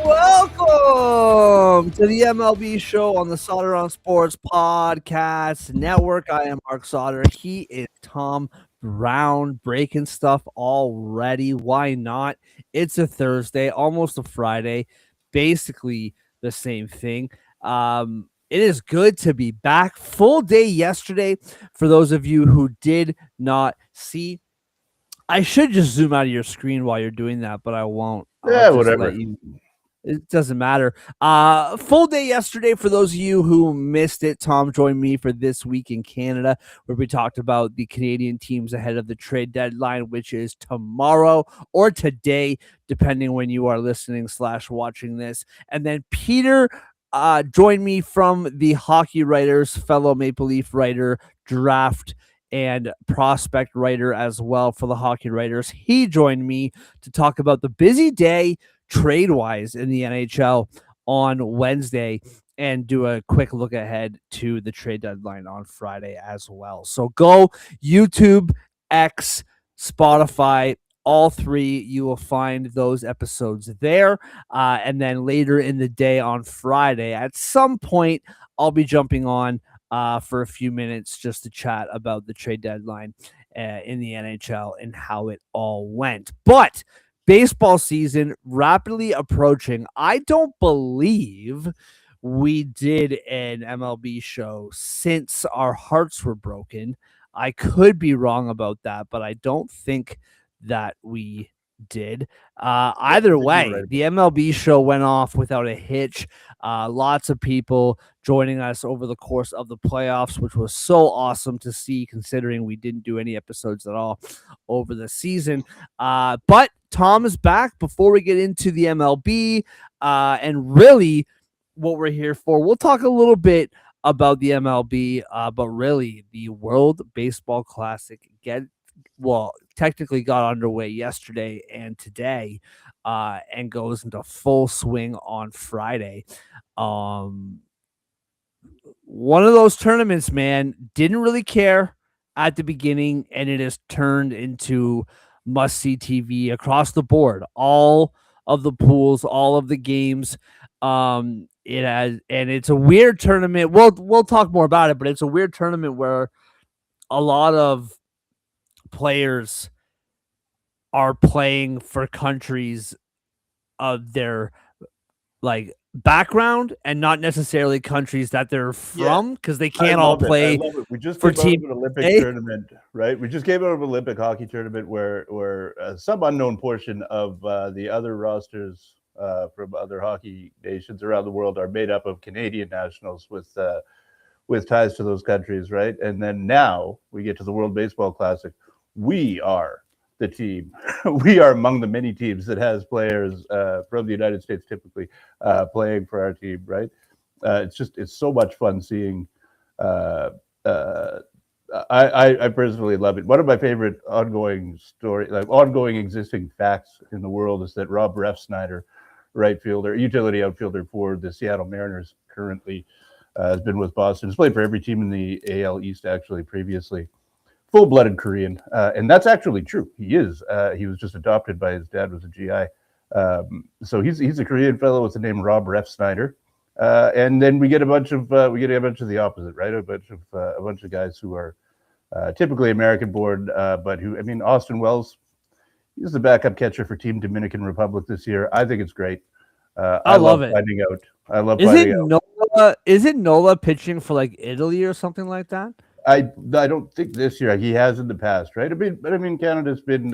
Welcome to the MLB Show on the Sauter on Sports Podcast Network. I am Mark Sauter. He is Tom Brown, breaking stuff already. Why not? It's a Thursday, almost a Friday, basically the same thing. It is good to be back. Full day yesterday. For those of you who did not see, I should just zoom out of your screen while you're doing that, but I won't. I'll just whatever. let you. It doesn't matter. Full day yesterday for those of you who missed it. Tom joined me for This Week in Canada, where we talked about the Canadian teams ahead of the trade deadline, which is tomorrow or today, depending when you are listening / watching this. And then Peter joined me from the Hockey Writers, fellow Maple Leaf writer, draft and prospect writer as well for the Hockey Writers. He joined me to talk about the busy day trade-wise in the NHL on Wednesday and do a quick look ahead to the trade deadline on Friday as well. So go YouTube, X, Spotify, all three. You will find those episodes there. And then later in the day on Friday, at some point, I'll be jumping on for a few minutes just to chat about the trade deadline in the NHL and how it all went. But baseball season rapidly approaching. I don't believe we did an MLB show since our hearts were broken. I could be wrong about that, but I don't think that we did. Either way, the MLB show went off without a hitch. Lots of people joining us over the course of the playoffs, which was so awesome to see, considering we didn't do any episodes at all over the season. But Tom is back. Before we get into the MLB and really what we're here for, we'll talk a little bit about the MLB, but really the World Baseball Classic technically got underway yesterday and today, and goes into full swing on Friday. One of those tournaments, man, didn't really care at the beginning, and it has turned into must-see TV across the board. All of the pools, all of the games. It has, and it's a weird tournament. We'll talk more about it, but it's a weird tournament where a lot of players are playing for countries of their background and not necessarily countries that they're from, because they can't all play. We just for came out of an Olympic tournament, right? We just came out of an Olympic hockey tournament where some unknown portion of the other rosters from other hockey nations around the world are made up of Canadian nationals with ties to those countries, right? And then now we get to the World Baseball Classic. We are the team. We are among the many teams that has players from the United States typically playing for our team, right? It's so much fun seeing. I personally love it. One of my favorite ongoing existing facts in the world is that Rob Refsnyder, right fielder, utility outfielder for the Seattle Mariners, currently has been with Boston. He's played for every team in the AL East actually previously. Full-blooded Korean, and that's actually true. He is. He was just adopted by his dad, was a GI. So he's a Korean fellow with the name Rob Refsnyder. And then we get a bunch of the opposite, right? A bunch of guys who are typically American-born, but who, I mean, Austin Wells, he's the backup catcher for Team Dominican Republic this year. I think it's great. I love it. Finding out. I love finding out. Is it Nola pitching for Italy or something like that? I don't think this year. He has in the past, right? I mean, Canada's been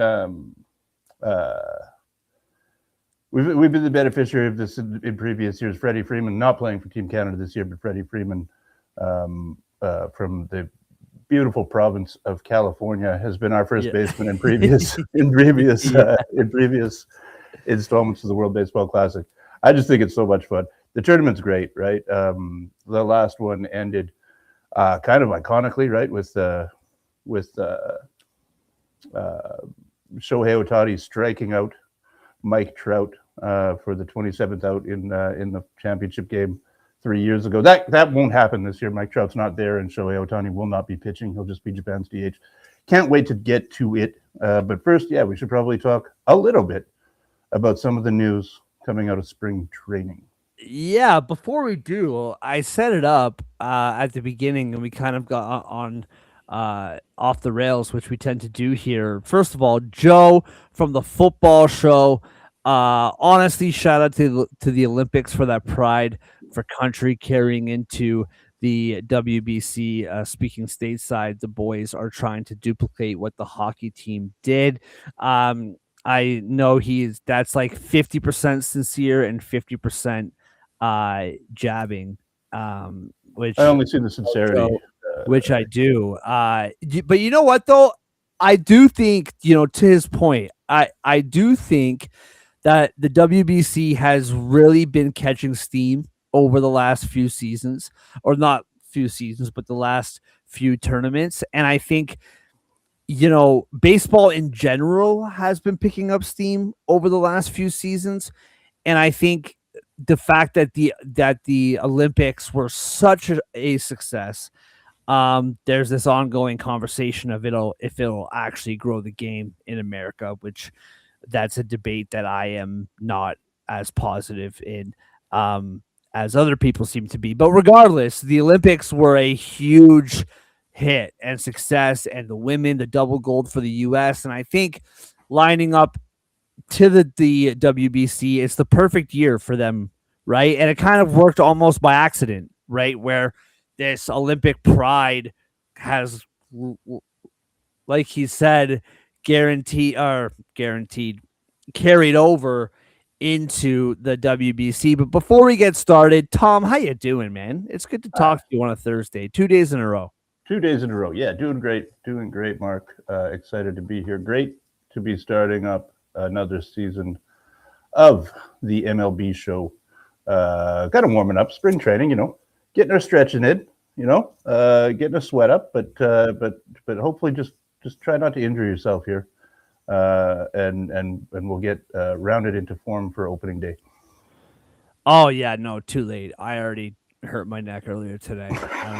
we've been the beneficiary of this in previous years. Freddie Freeman not playing for Team Canada this year, but Freddie Freeman from the beautiful province of California has been our first baseman in previous installments of the World Baseball Classic. I just think it's so much fun. The tournament's great, right? The last one ended kind of iconically, right, with Shohei Ohtani striking out Mike Trout for the 27th out in the championship game 3 years ago. That won't happen this year. Mike Trout's not there, and Shohei Ohtani will not be pitching. He'll just be Japan's DH. can't wait to get to it. But first, we should probably talk a little bit about some of the news coming out of spring training. Yeah, before we do, I set it up at the beginning and we kind of got on off the rails, which we tend to do here. First of all, Joe from the football show. Honestly, shout out to the Olympics for that pride for country carrying into the WBC. Speaking stateside, the boys are trying to duplicate what the hockey team did. I know that's like 50% sincere and 50% jabbing, which I only see the sincerity, which I do. But you know what though? I do think, to his point, I do think that the WBC has really been catching steam over the last few seasons, or not few seasons, but the last few tournaments. And I think, baseball in general has been picking up steam over the last few seasons. And I think the fact that the Olympics were such a success, there's this ongoing conversation of if it'll actually grow the game in America, which that's a debate that I am not as positive in as other people seem to be. But regardless, the Olympics were a huge hit and success, and the women, the double gold for the U.S. And I think lining up to the WBC, it's the perfect year for them, right? And it kind of worked almost by accident, right? Where this Olympic pride has, like he said, carried over into the WBC. But before we get started, Tom, how you doing, man? It's good to talk to you on a Thursday, 2 days in a row. 2 days in a row. Yeah, doing great, Mark. Excited to be here. Great to be starting up another season of the MLB show. Kind of warming up, spring training, getting our stretching in, getting a sweat up, but hopefully just try not to injure yourself here, and we'll get rounded into form for opening day. Oh yeah, no, too late. I already hurt my neck earlier today. I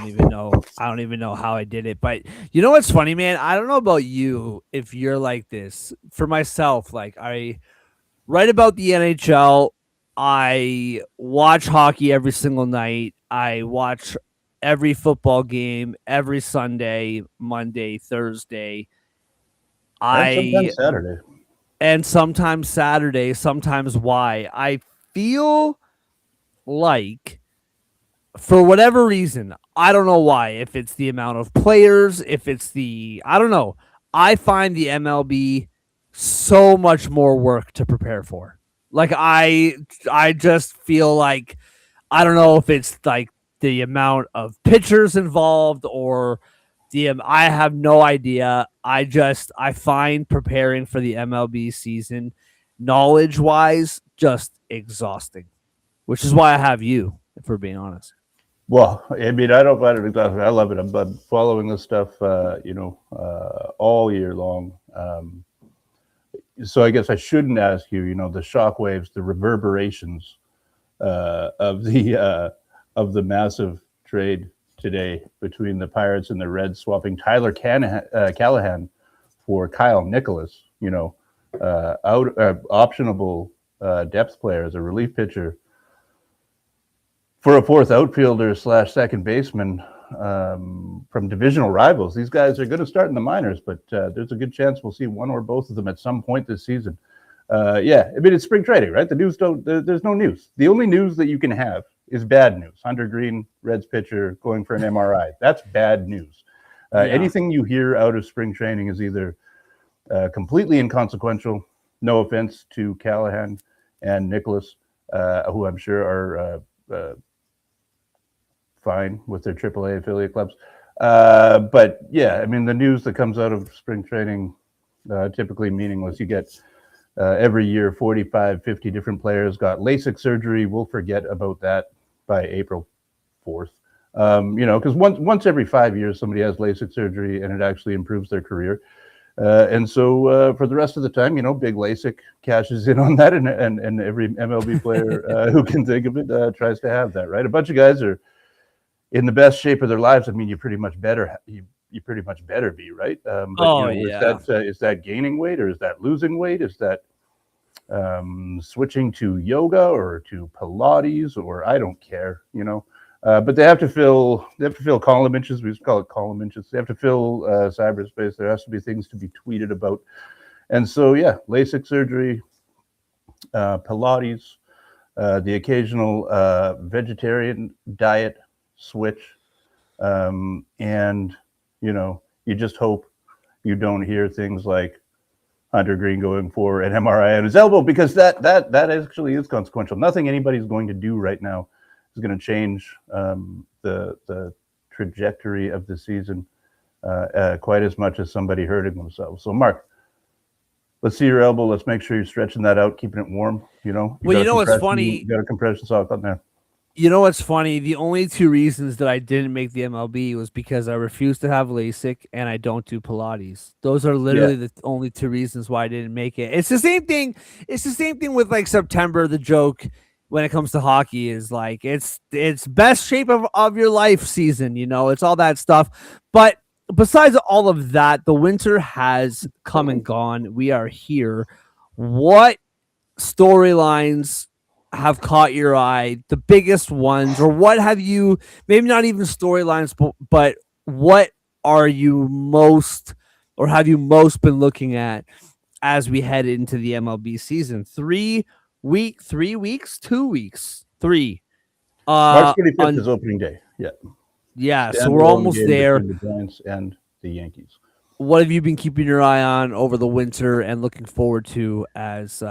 don't even know how I did it. But you know what's funny, man? I don't know about you if you're like this. For myself, like I write about the NHL. I watch hockey every single night. I watch every football game every Sunday, Monday, Thursday. And sometimes Saturday, sometimes why. I feel like, for whatever reason, I don't know why, if it's the amount of players, if it's I don't know. I find the MLB so much more work to prepare for. Like I just feel like, I don't know if it's like the amount of pitchers involved or I have no idea. I find preparing for the MLB season, knowledge-wise, just exhausting, which is why I have you, if we're being honest. Well, I mean, I don't find it exhausting. I love it. I'm following this stuff, all year long. So I guess I shouldn't ask you, the shockwaves, the reverberations of the massive trade today between the Pirates and the Reds, swapping Tyler Callahan for Kyle Nicholas, optionable depth player as a relief pitcher for a fourth outfielder / second baseman from divisional rivals. These guys are going to start in the minors, but there's a good chance we'll see one or both of them at some point this season. I mean, it's spring training, right? There's no news. The only news that you can have is bad news. Hunter Green, Reds pitcher, going for an MRI. That's bad news. Anything you hear out of spring training is either completely inconsequential. No offense to Callahan and Nicholas, who I'm sure are fine with their AAA affiliate clubs. But yeah, I mean, the news that comes out of spring training, typically meaningless. You get every year 45, 50 different players got LASIK surgery. We'll forget about that by April 4th. Because once every 5 years, somebody has LASIK surgery and it actually improves their career. And so for the rest of the time, big LASIK cashes in on that, and every MLB player who can think of it tries to have that, right? A bunch of guys are in the best shape of their lives. I mean, you pretty much better you pretty much better be, right? But Oh is that gaining weight, or is that losing weight? Is that switching to yoga or to Pilates, or I don't care, but they have to fill column inches. We just call it column inches. They have to fill cyberspace. There has to be things to be tweeted about. And so, yeah, LASIK surgery, Pilates, the occasional vegetarian diet switch. And, you just hope you don't hear things like Hunter Green going for an MRI on his elbow, because that actually is consequential. Nothing anybody's going to do right now is going to change the trajectory of the season quite as much as somebody hurting themselves. So, Mark, let's see your elbow. Let's make sure you're stretching that out, keeping it warm. Well, what's funny? You got a compression sock on there. You know what's funny? The only two reasons that I didn't make the MLB was because I refuse to have LASIK and I don't do Pilates. Those are literally the only two reasons why I didn't make it. It's the same thing. It's the same thing with like September. The joke when it comes to hockey is like it's best shape of your life season. It's all that stuff. But besides all of that, the winter has come and gone. We are here. What storylines have caught your eye, the biggest ones, or what have you, maybe not even storylines, but what are you most, or have you most been looking at as we head into the MLB season? 3 weeks, 2 weeks, 3. March 25th is opening day. Yeah, so we're almost there. The Giants and the Yankees. What have you been keeping your eye on over the winter and looking forward to as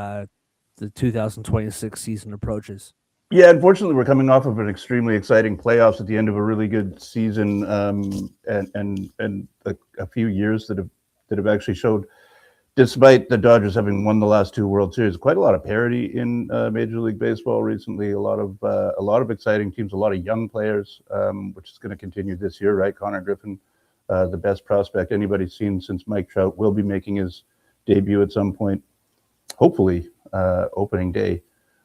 the 2026 season approaches? Yeah, unfortunately, we're coming off of an extremely exciting playoffs at the end of a really good season, and a few years that have actually showed, despite the Dodgers having won the last 2 World Series, quite a lot of parity in Major League Baseball recently. A lot of exciting teams, a lot of young players, which is going to continue this year, right? Connor Griffin, the best prospect anybody's seen since Mike Trout, will be making his debut at some point, hopefully opening day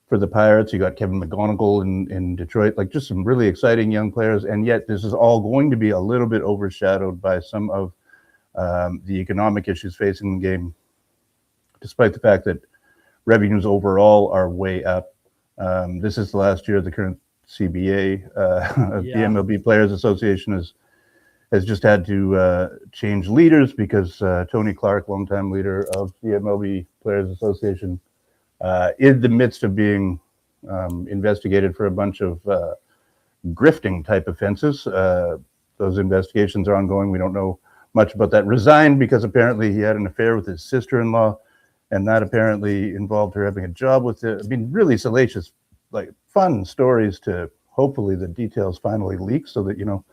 for the Pirates. You got Kevin McGonigal in Detroit, like just some really exciting young players. And yet this is all going to be a little bit overshadowed by some of the economic issues facing the game, despite the fact that revenues overall are way up. This is the last year of the current CBA. The MLB Players Association has just had to change leaders because Tony Clark, longtime leader of the MLB Players Association, in the midst of being investigated for a bunch of grifting type offenses. Those investigations are ongoing. We don't know much about that. Resigned because apparently he had an affair with his sister-in-law, and that apparently involved her having a job with it. I mean, really salacious, like fun stories to hopefully the details finally leak so that,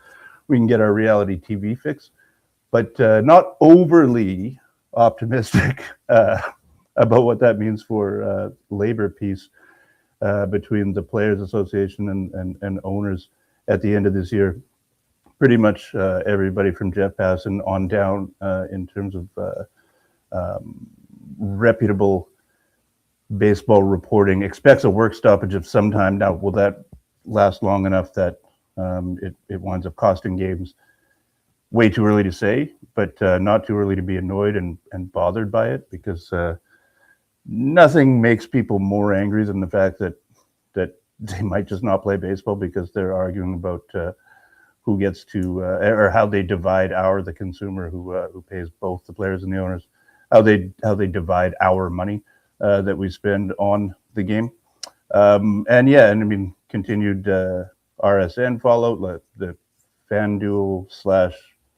we can get our reality TV fix, but not overly optimistic about what that means for labor peace between the Players Association and owners at the end of this year. Pretty much everybody from Jeff Passan on down in terms of reputable baseball reporting expects a work stoppage of some time. Now, will that last long enough that it winds up costing games? Way too early to say, but not too early to be annoyed and bothered by it, because nothing makes people more angry than the fact that they might just not play baseball because they're arguing about who gets to or how they divide the consumer who pays both the players and the owners, how they divide our money that we spend on the game. And I mean, continued RSN fallout, the FanDuel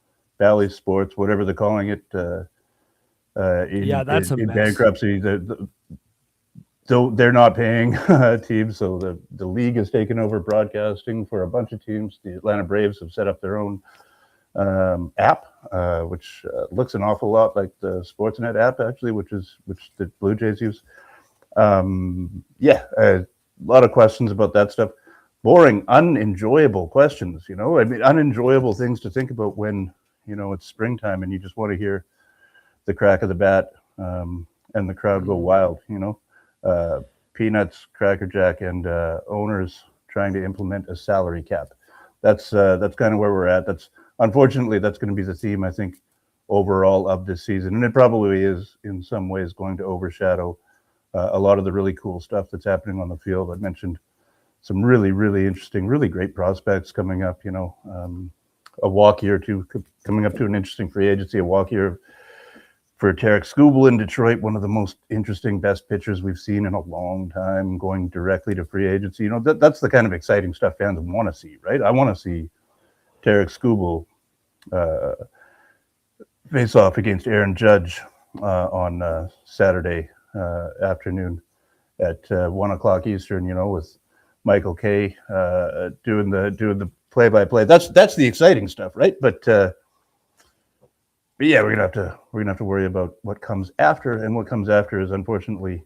/ Bally Sports, whatever they're calling it, that's in mess. bankruptcy. They're not paying teams, so the league has taken over broadcasting for a bunch of teams. The Atlanta Braves have set up their own app, which looks an awful lot like the Sportsnet app, actually, which the Blue Jays use. A lot of questions about that stuff. Boring, unenjoyable questions, I mean, unenjoyable things to think about when, it's springtime and you just want to hear the crack of the bat and the crowd go wild, Peanuts, Cracker Jack, and owners trying to implement a salary cap. That's kind of where we're at. That's unfortunately, that's going to be the theme, I think, overall of this season. And it probably is in some ways going to overshadow a lot of the really cool stuff that's happening on the field. I mentioned some really, really interesting, really great prospects coming up, a walk year or two coming up to an interesting free agency, a walk year for Tarek Skubal in Detroit, one of the most interesting, best pitchers we've seen in a long time, going directly to free agency. That's the kind of exciting stuff fans want to see, right? I want to see Tarek Skubal face off against Aaron Judge on Saturday afternoon at 1 o'clock Eastern, with Michael Kay doing the play-by-play. That's the exciting stuff, right? But yeah, we're gonna have to worry about what comes after, and what comes after is unfortunately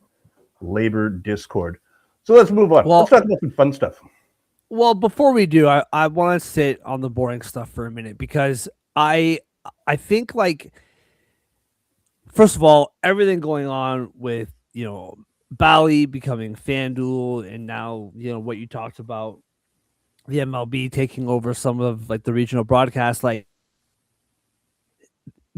labor discord. So let's move on. Let's talk about some fun stuff. Well, before we do, I want to sit on the boring stuff for a minute, because I think, first of all, everything going on with Bally becoming FanDuel, and now what you talked about, the MLB taking over some of the regional broadcasts,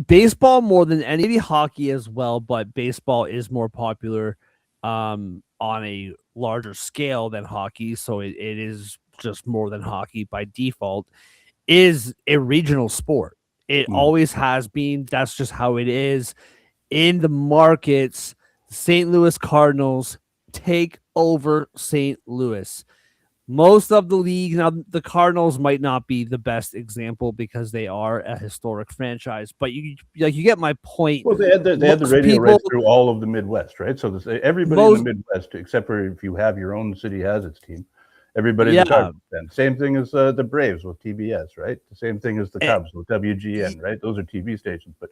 baseball more than any, maybe hockey as well, but baseball is more popular on a larger scale than hockey, so it is just more than hockey by default, is a regional sport. It always has been. That's just how it is. In the markets, St. Louis Cardinals take over St. Louis. Most of the league, now the Cardinals might not be the best example because they are a historic franchise, but you get my point. Well, they had the radio rights through all of the Midwest, right? So everybody in the Midwest, except for if you have your own city has its team, everybody's a Cardinals fan. Same thing as the Braves with TBS, right? The same thing as the Cubs with WGN, right? Those are TV stations, but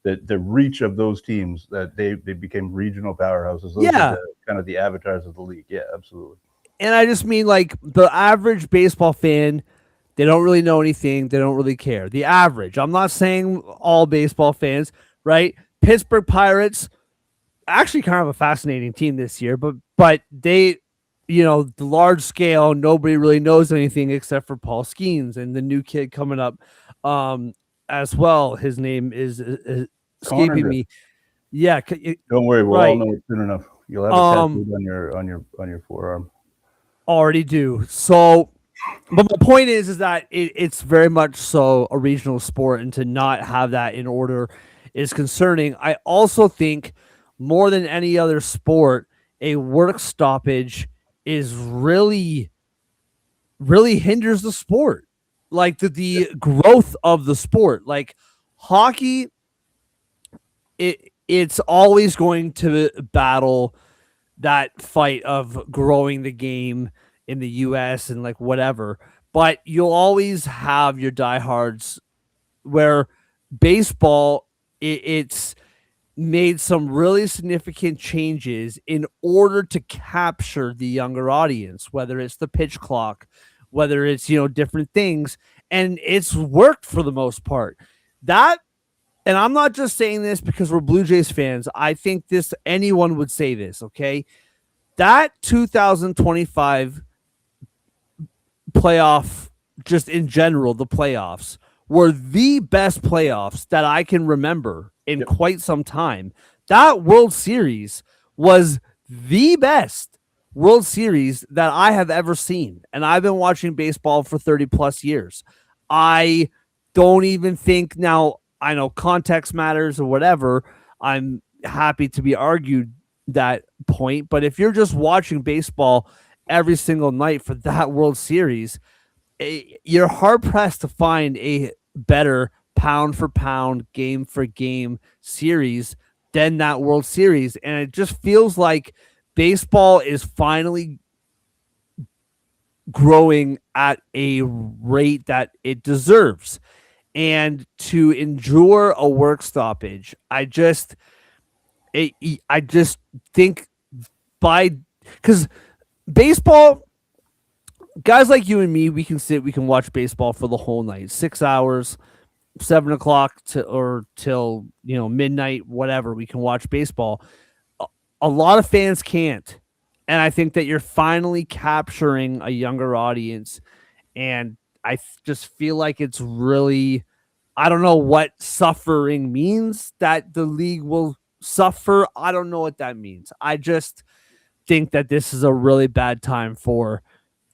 the reach of those teams, that they became regional powerhouses. Those are kind of the avatars of the league. Yeah, absolutely. And I just mean, the average baseball fan, they don't really know anything. They don't really care. The average. I'm not saying all baseball fans, right? Pittsburgh Pirates, actually kind of a fascinating team this year, but they, the large scale, nobody really knows anything except for Paul Skeens and the new kid coming up as well. His name is escaping me. Yeah. Don't worry. We'll all know it soon enough. You'll have a tattoo on your forearm. Already do. So, but my point is that it's very much so a regional sport, and to not have that in order is concerning. I also think more than any other sport, a work stoppage is really hinders the sport, the growth of the sport. Hockey, it's always going to battle that fight of growing the game in the US and whatever, but you'll always have your diehards, where baseball, it's made some really significant changes in order to capture the younger audience, whether it's the pitch clock, whether it's different things, and it's worked for the most part. And I'm not just saying this because we're Blue Jays fans. I think anyone would say this, okay? That 2025 playoff, just in general, the playoffs were the best playoffs that I can remember in quite some time. That World Series was the best World Series that I have ever seen. And I've been watching baseball for 30 plus years. I don't even think now, I know context matters or whatever. I'm happy to be argued that point. But if you're just watching baseball every single night for that World Series, you're hard pressed to find a better pound for pound, game for game series than that World Series. And it just feels like baseball is finally growing at a rate that it deserves. And to endure a work stoppage, I just think because baseball, guys like you and me, we can watch baseball for the whole night, 6 hours, 7 o'clock till midnight, whatever. We can watch baseball. A lot of fans can't, and I think that you're finally capturing a younger audience, and just feel like it's really, I don't know what suffering means, that the league will suffer. I don't know what that means. I just think that this is a really bad time for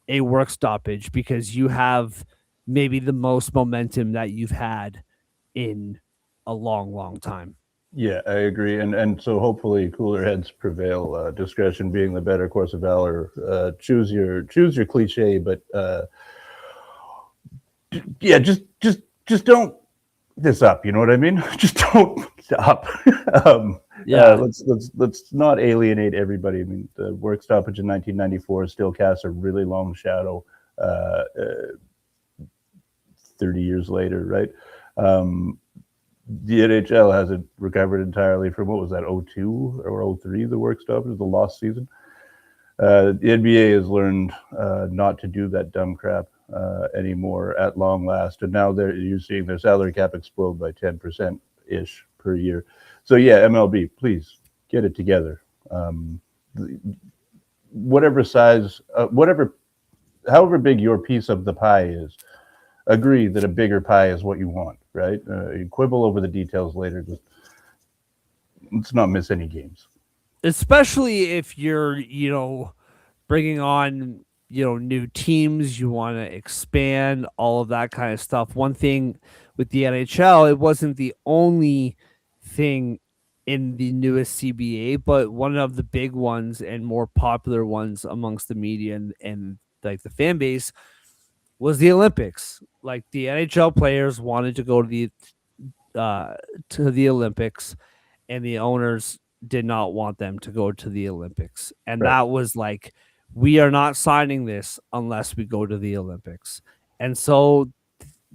a work stoppage because you have maybe the most momentum that you've had in a long, long time. Yeah, I agree, and so hopefully cooler heads prevail. Discretion being the better course of valor. Choose your cliche, but yeah, just don't this up. You know what I mean? Just don't stop. Let's not alienate everybody. I mean, the work stoppage in 1994 still casts a really long shadow. 30 years later, right? The NHL hasn't recovered entirely from, what was that, 02 or 03, the work stoppage, the lost season. The NBA has learned not to do that dumb crap anymore at long last. And now you're seeing their salary cap explode by 10%-ish per year. So yeah, MLB, please get it together. Whatever size, however big your piece of the pie is, agree that a bigger pie is what you want, right? You quibble over the details later. Just let's not miss any games. Especially if you're, bringing on, new teams, you want to expand, all of that kind of stuff. One thing with the NHL, it wasn't the only thing in the newest CBA, but one of the big ones and more popular ones amongst the media and like the fan base was the Olympics. Like the NHL players wanted to go to the Olympics, and the owners did not want them to go to the Olympics. And Right. that was like, we are not signing this unless we go to the Olympics. And so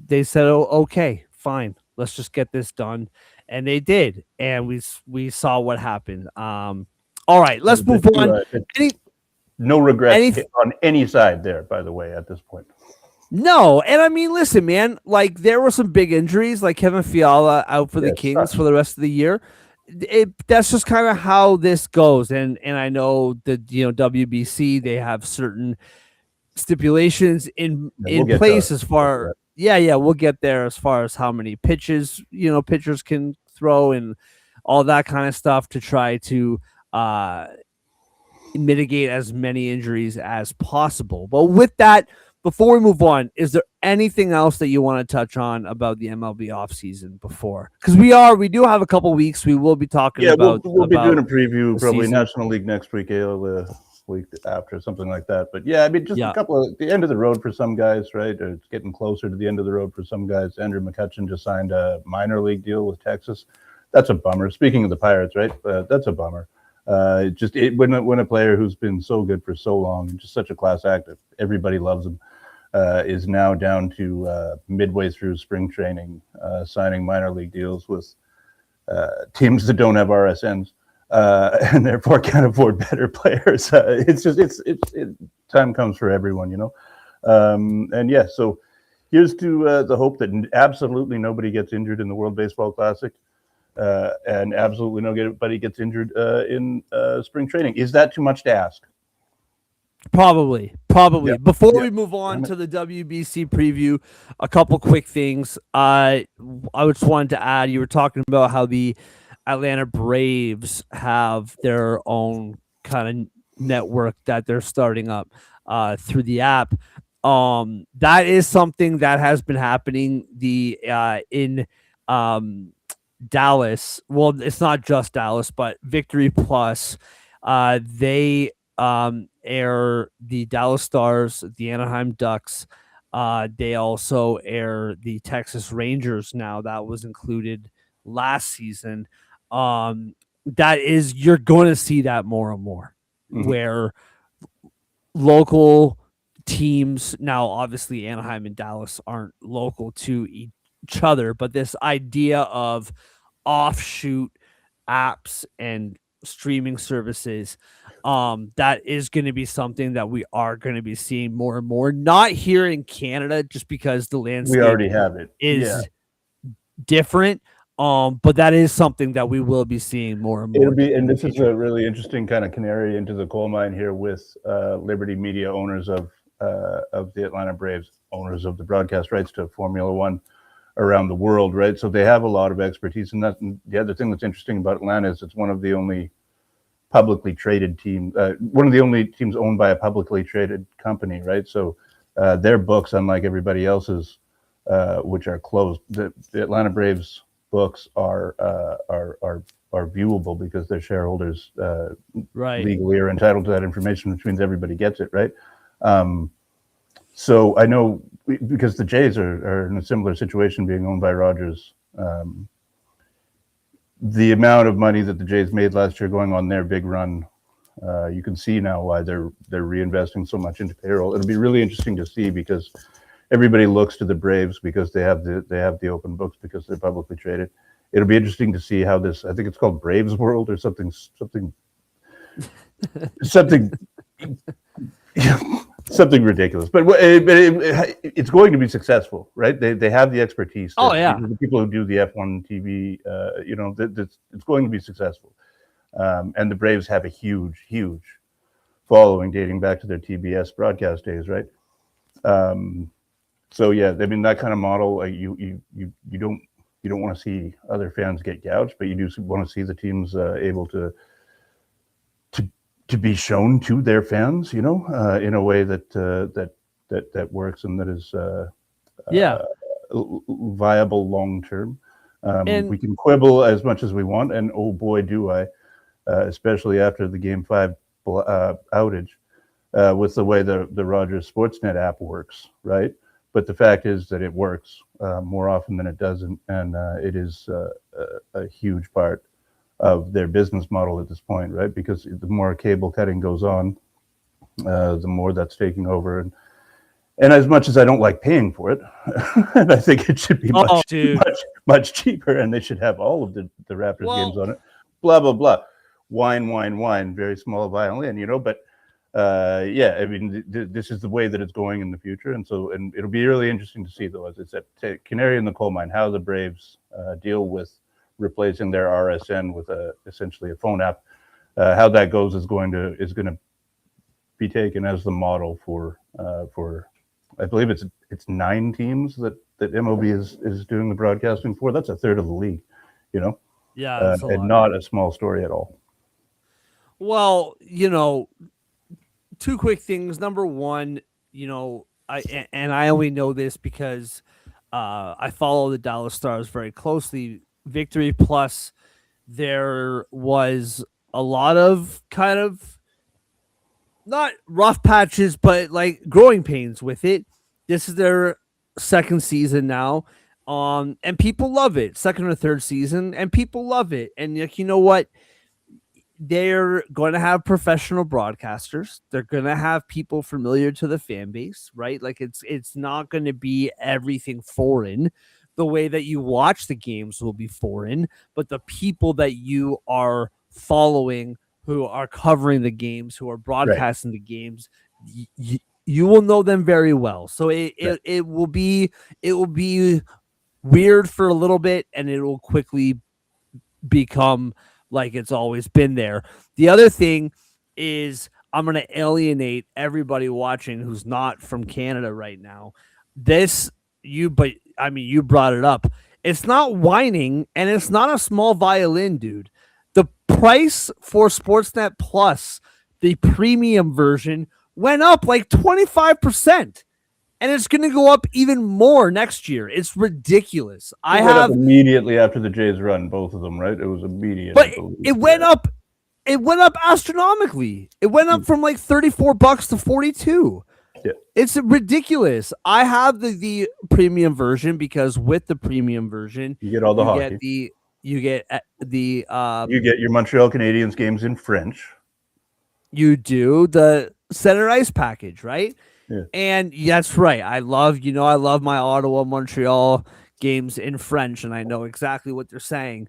they said, "Oh, okay, fine. Let's just get this done." And they did. And we saw what happened. All right, let's move on. No regrets on any side there, by the way, at this point. No, and I mean, listen, man, like there were some big injuries, like Kevin Fiala out for the Kings for the rest of the year. That's just kind of how this goes, and I know that WBC, they have certain stipulations in place as far. Yeah, we'll get there as far as how many pitches pitchers can throw and all that kind of stuff to try to mitigate as many injuries as possible. But with that, before we move on, is there anything else that you want to touch on about the MLB offseason before? Because we do have a couple weeks. We will be talking about. We'll be doing a preview, probably season. National League next week, AL week after, something like that. But yeah, I mean, just a couple of the end of the road for some guys, right? It's getting closer to the end of the road for some guys. Andrew McCutchen just signed a minor league deal with Texas. That's a bummer. Speaking of the Pirates, right? That's a bummer. When a player who's been so good for so long, just such a class act, everybody loves him, is now down to midway through spring training, signing minor league deals with teams that don't have RSNs, and therefore can't afford better players. Time comes for everyone, and yeah, so here's to the hope that absolutely nobody gets injured in the World Baseball Classic. And absolutely nobody gets injured in spring training. Is that too much to ask? Probably. Yep. Before we move on to the WBC preview, a couple quick things. I just wanted to add, you were talking about how the Atlanta Braves have their own kind of network that they're starting up through the app. That is something that has been happening in Dallas. Well, it's not just Dallas, but Victory Plus. They air the Dallas Stars, the Anaheim Ducks. They also air the Texas Rangers now. That was included last season. You're going to see that more and more, where local teams, now obviously Anaheim and Dallas aren't local to each other, but this idea of offshoot apps and streaming services, that is going to be something that we are going to be seeing more and more, not here in Canada, just because the landscape we already have it is different. But that is something that we will be seeing more and more. And this is a really interesting kind of canary into the coal mine here with Liberty Media, owners of the Atlanta Braves, owners of the broadcast rights to Formula One around the world, right? So they have a lot of expertise. And the other thing that's interesting about Atlanta is it's one of the only publicly traded teams, one of the only teams owned by a publicly traded company, right? So their books, unlike everybody else's, which are closed, the Atlanta Braves books are viewable because their shareholders legally are entitled to that information, which means everybody gets it, right? So I know because the Jays are in a similar situation, being owned by Rogers. The amount of money that the Jays made last year going on their big run, you can see now why they're reinvesting so much into payroll. It'll be really interesting to see because everybody looks to the Braves because they have the open books because they're publicly traded. It'll be interesting to see how this. I think it's called Braves World or something. Something ridiculous, but it's going to be successful, right? They have the expertise. The people who do the F1 TV, it's going to be successful. And the Braves have a huge following dating back to their TBS broadcast days, right? So yeah, I mean that kind of model, you don't want to see other fans get gouged, but you do want to see the teams able to be shown to their fans, in a way that works and that is viable long term. We can quibble as much as we want, and oh boy, do I, especially after the Game 5 outage, with the way the Rogers Sportsnet app works, right? But the fact is that it works more often than it doesn't, and it is a huge part of their business model at this point, right? Because the more cable cutting goes on, the more that's taking over. And as much as I don't like paying for it, and I think it should be much cheaper, and they should have all of the Raptors games on it. Blah blah blah, wine, very small violin, But yeah, I mean, this is the way that it's going in the future, and it'll be really interesting to see, though, as I said, canary in the coal mine, how the Braves deal with replacing their RSN with essentially a phone app. How that goes is going to be taken as the model for I believe it's 9 teams that MLB is doing the broadcasting for. That's a third of the league, Yeah, and not a small story at all. Well, 2 quick things. Number one, I only know this because I follow the Dallas Stars very closely. Victory Plus, there was a lot of kind of not rough patches, but like growing pains with it. This is their second season now, and people love it. Second or third season, and people love it. And you know what? They're going to have professional broadcasters. They're going to have people familiar to the fan base, right? Like it's not going to be everything foreign. The way that you watch the games will be foreign, but the people that you are following, who are covering the games, who are broadcasting the games, you will know them very well. So it will be weird for a little bit, and it will quickly become like it's always been there. The other thing is I'm going to alienate everybody watching who's not from Canada right now. You brought it up. It's not whining, and it's not a small violin, dude. The price for Sportsnet Plus, the premium version, went up like 25%. And it's going to go up even more next year. It's ridiculous. It went up immediately after the Jays run, both of them, right? It was immediate. But it went up. It went up astronomically. It went up from like $34 to $42. Yeah. It's ridiculous. I have the premium version because with the premium version, you get all the hockey. You get your Montreal Canadiens games in French. You do the center ice package, right? Yeah. And that's right. I love my Ottawa Montreal games in French, and I know exactly what they're saying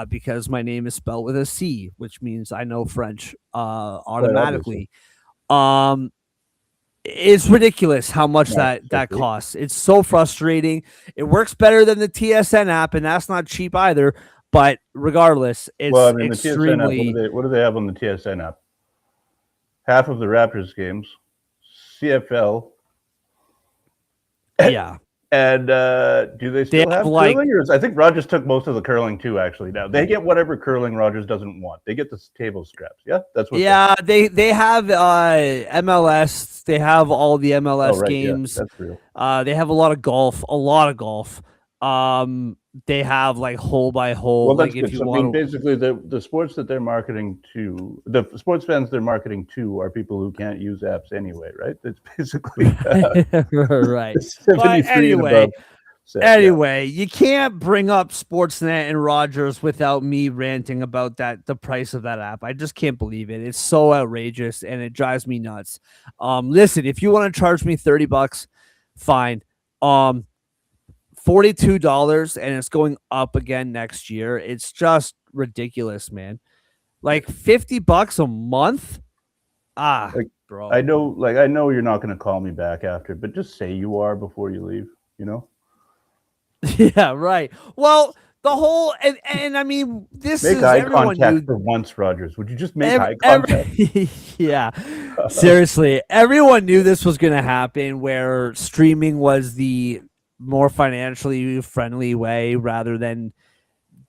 because my name is spelled with a C, which means I know French automatically. It's ridiculous how much that costs. It's so frustrating. It works better than the TSN app, and that's not cheap either. But regardless, it's extremely. The TSN app, what do they have on the TSN app? Half of the Raptors games, CFL. Yeah. And do they still have curling? Or I think Rogers took most of the curling too. Actually, now they get whatever curling Rogers doesn't want. They get the table scraps. Yeah, that's what. Yeah, they have MLS. They have all the MLS games. Yeah, that's real. They have a lot of golf. They have like hole by hole. Well, like that's good. So, I mean, basically, the sports that they're marketing to, the sports fans they're marketing to, are people who can't use apps anyway, right? That's basically right. But anyway, you can't bring up Sportsnet and Rogers without me ranting about the price of that app. I just can't believe it. It's so outrageous and it drives me nuts. Listen, if you want to charge me $30, fine. $42 and it's going up again next year. It's just ridiculous, man. Like $50 a month. Bro. I know you're not going to call me back after, but just say you are before you leave, you know? Yeah, right. Well, the whole and I mean, this make is eye contact for once, Rogers. Would you just make eye contact? Yeah, seriously, everyone knew this was going to happen. Where streaming was the more financially friendly way, rather than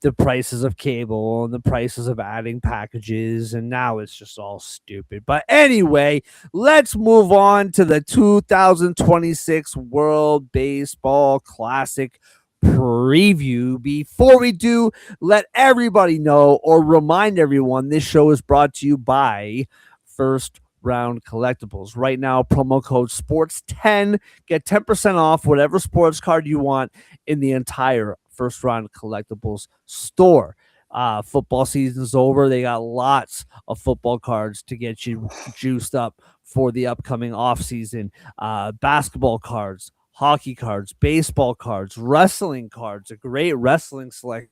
the prices of cable and the prices of adding packages, and now it's just all stupid. But anyway, let's move on to the 2026 World Baseball Classic preview. Before we do, let everybody know or remind everyone this show is brought to you by First Round Collectibles. Right now, promo code SPORTS10, get 10% off whatever sports card you want in the entire First Round Collectibles store. Football season's over. They got lots of football cards to get you juiced up for the upcoming offseason. Basketball cards, hockey cards, baseball cards, wrestling cards, a great wrestling select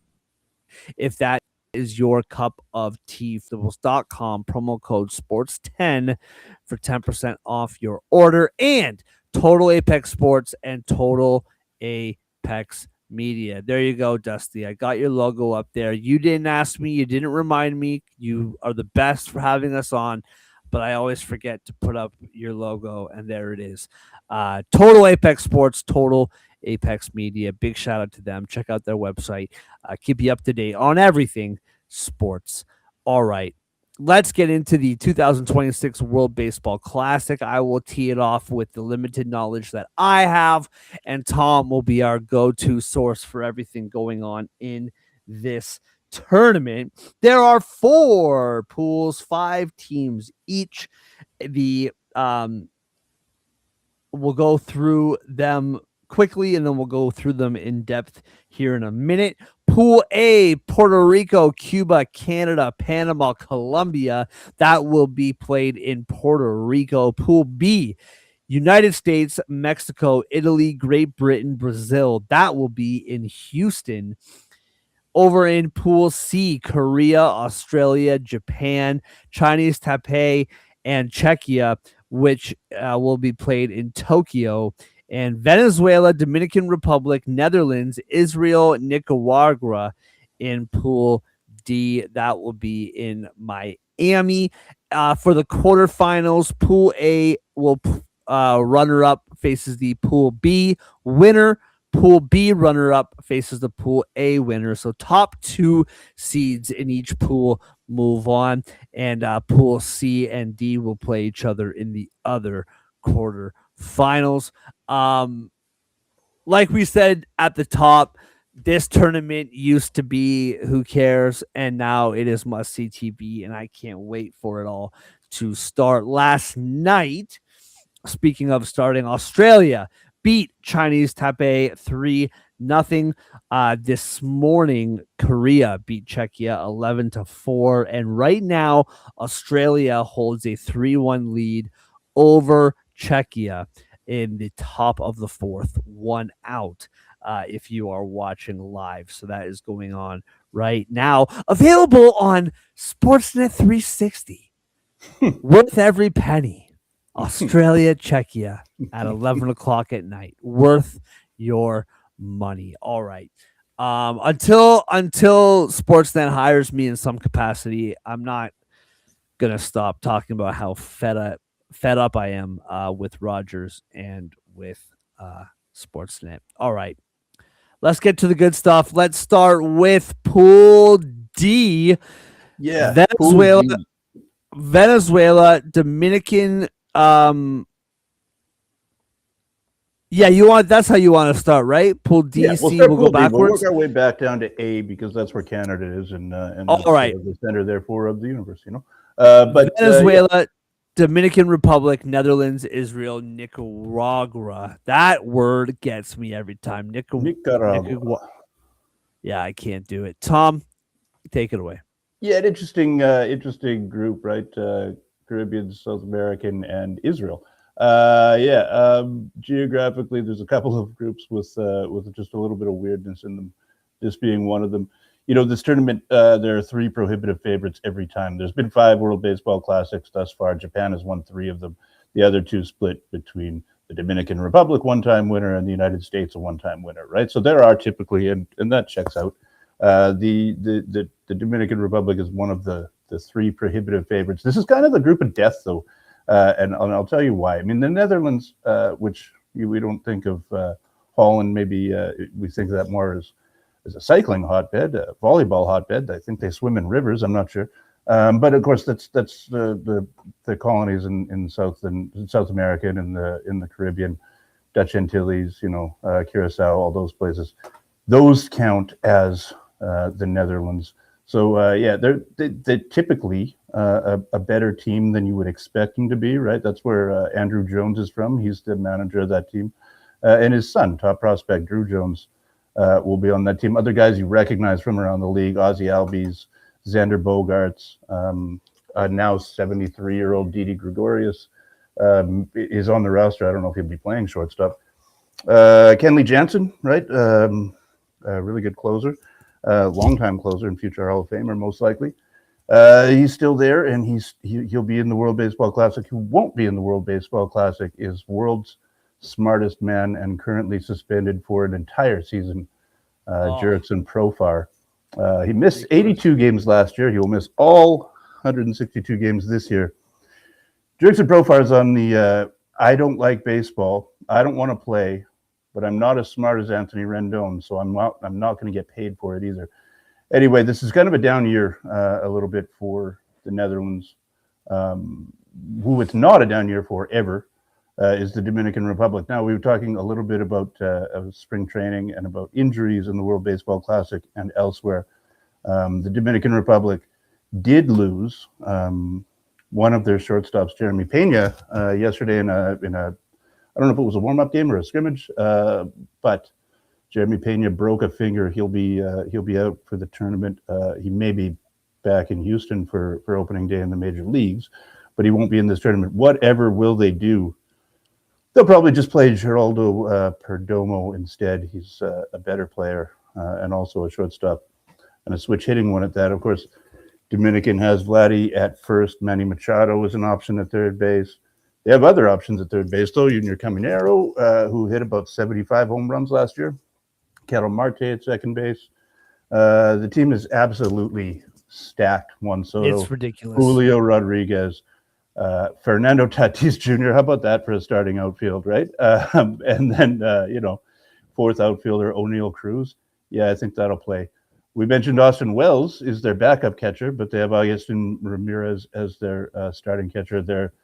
if that is your cup of tea. Collectibles.com, promo code SPORTS10 for 10% off your order. And Total Apex Sports and Total Apex Media. There you go, Dusty. I got your logo up there. You didn't ask me. You didn't remind me. You are the best for having us on, but I always forget to put up your logo, and there it is. Total Apex Sports, Total Apex Media. Big shout out to them. Check out their website. Keep you up to date on everything sports. All right. Let's get into the 2026 World Baseball Classic. I will tee it off with the limited knowledge that I have, and Tom will be our go-to source for everything going on in this tournament. There are 4 pools, 5 teams each. We'll go through them quickly, and then we'll go through them in depth here in a minute. Pool A, Puerto Rico, Cuba, Canada, Panama, Colombia. That will be played in Puerto Rico. Pool B, United States, Mexico, Italy, Great Britain, Brazil. That will be in Houston. Over in Pool C, Korea, Australia, Japan, Chinese Taipei, and Czechia, which will be played in Tokyo. And Venezuela, Dominican Republic, Netherlands, Israel, Nicaragua in Pool D. That will be in Miami. For the quarterfinals, Pool A will runner-up faces the Pool B winner. Pool B runner-up faces the Pool A winner. So top 2 seeds in each pool move on, and Pool C and D will play each other in the other quarterfinals. Like we said at the top, this tournament used to be who cares, and now it is must-see TV, and I can't wait for it all to start. Last night, speaking of starting, Australia beat Chinese Taipei 3-0. This morning, Korea beat Czechia 11-4, and right now, Australia holds a 3-1 lead over Czechia in the top of the 4th, 1 out, if you are watching live. So that is going on right now. Available on Sportsnet 360. Worth every penny. Australia, Czechia at 11 o'clock at night. Worth your money. All right. Until Sportsnet hires me in some capacity, I'm not gonna stop talking about how fed fed up I am with Rogers and with Sportsnet. All right, let's get to the good stuff. Let's start with Pool D. Yeah, Pool D. Venezuela, Dominican. Yeah, that's how you want to start, right? Pool D, Yeah, we'll C, start we'll go Pool D. We'll work backwards. our way back down to A because that's where Canada is, and that's All right, the center, therefore, of the universe. But Venezuela, Dominican Republic, Netherlands, Israel, Nicaragua. That word gets me every time. Nicaragua. Yeah, I can't do it. Tom, take it away. Yeah, an interesting group, right? Caribbean, South American, and Israel. Geographically, there's a couple of groups with just a little bit of weirdness in them. This being one of them. This tournament, there are 3 prohibitive favorites every time. There's been 5 World Baseball Classics thus far. Japan has won 3 of them. The other 2 split between the Dominican Republic, one-time winner, and the United States, a one-time winner, right? So there are typically, and that checks out. The Dominican Republic is one of the 3 prohibitive favorites. This is kind of the group of death, though, and I'll tell you why. I mean, the Netherlands, which we don't think of Holland, maybe we think of that more as a cycling hotbed, a volleyball hotbed. I think they swim in rivers. I'm not sure, but of course that's the colonies in South America and in the Caribbean, Dutch Antilles, Curacao, all those places. Those count as the Netherlands. So they're typically a better team than you would expect them to be, right? That's where Andrew Jones is from. He's the manager of that team, and his son, top prospect Drew Jones, will be on that team. Other guys you recognize from around the league: Ozzy Albies, Xander Bogaerts, now 73-year-old Didi Gregorius is on the roster. I don't know if he'll be playing shortstop. Kenley Jansen, right? A really good closer, longtime closer and future Hall of Famer, most likely. He's still there, and he'll be in the World Baseball Classic. Who won't be in the World Baseball Classic is world's smartest man and currently suspended for an entire season, Jurickson Profar. He missed 82 games last year. He will miss all 162 games this year. Jurickson Profar is on the I don't like baseball. I don't want to play, but I'm not as smart as Anthony Rendon, so I'm not going to get paid for it either. Anyway, this is kind of a down year a little bit for the Netherlands. Who it's not a down year for ever is the Dominican Republic. Now, we were talking a little bit about spring training and about injuries in the World Baseball Classic and elsewhere. The Dominican Republic did lose one of their shortstops, Jeremy Pena, yesterday in a I don't know if it was a warm-up game or a scrimmage, but Jeremy Pena broke a finger. He'll be out for the tournament. He may be back in Houston for opening day in the major leagues, but he won't be in this tournament. Whatever will they do? They'll probably just play Geraldo Perdomo instead. He's a better player and also a shortstop and a switch hitting one at that. Of course, Dominican has Vladdy at first. Manny Machado is an option at third base. They have other options at third base, though. Junior Caminero, who hit about 75 home runs last year. Ketel Marte at second base. The team is absolutely stacked. Juan Soto. It's ridiculous. Julio Rodriguez. Fernando Tatis Jr. How about that for a starting outfield, right? And then, fourth outfielder, O'Neal Cruz. Yeah, I think that'll play. We mentioned Austin Wells is their backup catcher, but they have Agustin Ramirez as their starting catcher. Their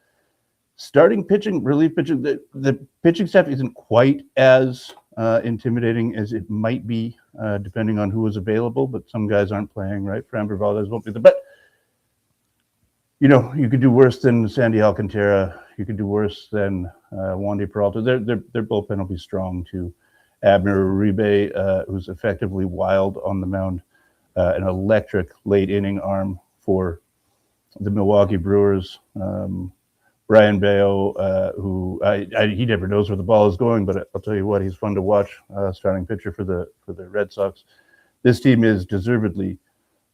starting pitching, relief pitching, the pitching staff isn't quite as intimidating as it might be, depending on who is available, but some guys aren't playing, right? Framber Valdez won't be there. But, you could do worse than Sandy Alcantara. You could do worse than Wandy Peralta. Their bullpen will be strong, too. Abner Uribe, who's effectively wild on the mound, an electric late inning arm for the Milwaukee Brewers. Brian Bayo, who he never knows where the ball is going, but I'll tell you what, he's fun to watch. Starting pitcher for the Red Sox. This team is deservedly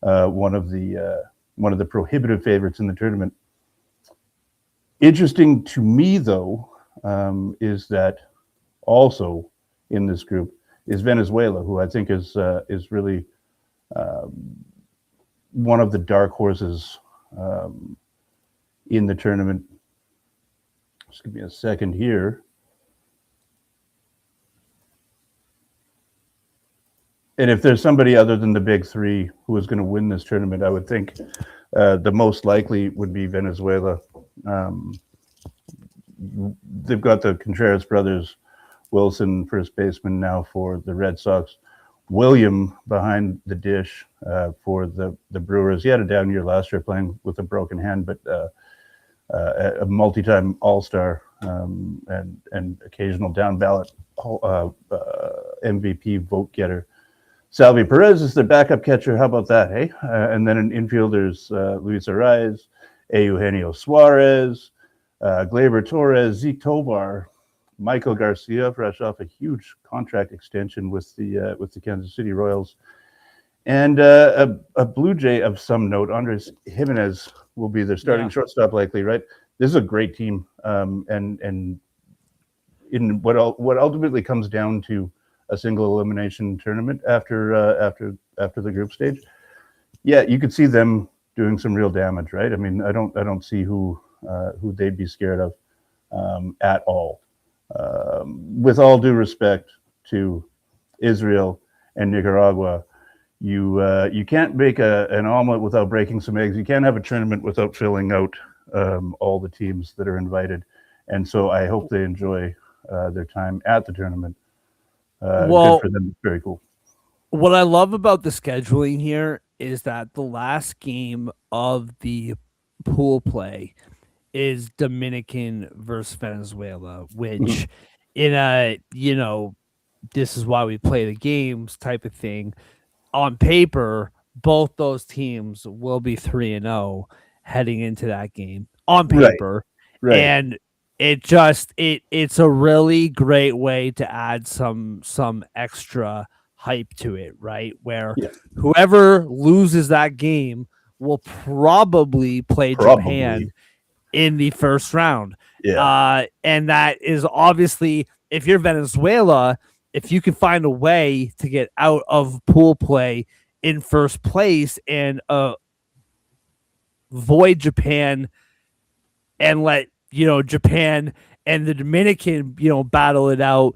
one of the prohibitive favorites in the tournament. Interesting to me, though, is that also in this group is Venezuela, who I think is really one of the dark horses in the tournament. Just give me a second here. And if there's somebody other than the big three who is going to win this tournament, I would think the most likely would be Venezuela. They've got the Contreras brothers, Wilson, first baseman now for the Red Sox, William behind the dish for the Brewers. He had a down year last year playing with a broken hand, but a multi-time All-Star and occasional down ballot MVP vote getter. Salvi Perez is their backup catcher. How about that, hey? And then in infielders, Luis Arraez, Eugenio Suarez, Gleyber Torres, Zeke Tovar, Michael Garcia, fresh off a huge contract extension with the Kansas City Royals, and a Blue Jay of some note. Andres Jimenez will be their starting shortstop likely, right? This is a great team, and in what ultimately comes down to a single elimination tournament after the group stage. Yeah, you could see them doing some real damage, right? I mean, I don't see who they'd be scared of at all. With all due respect to Israel and Nicaragua, you can't make an omelet without breaking some eggs. You can't have a tournament without filling out all the teams that are invited. And so I hope they enjoy their time at the tournament. Good for them. It's very cool. What I love about the scheduling here is that the last game of the pool play is Dominican versus Venezuela, which in a, this is why we play the games type of thing. On paper, both those teams will be 3-0 heading into that game on paper. Right. And it's a really great way to add some extra hype to it, right? Where whoever loses that game will probably play Japan in the first round. And that is obviously, if you're Venezuela, if you can find a way to get out of pool play in first place and avoid Japan and let Japan and the Dominican battle it out,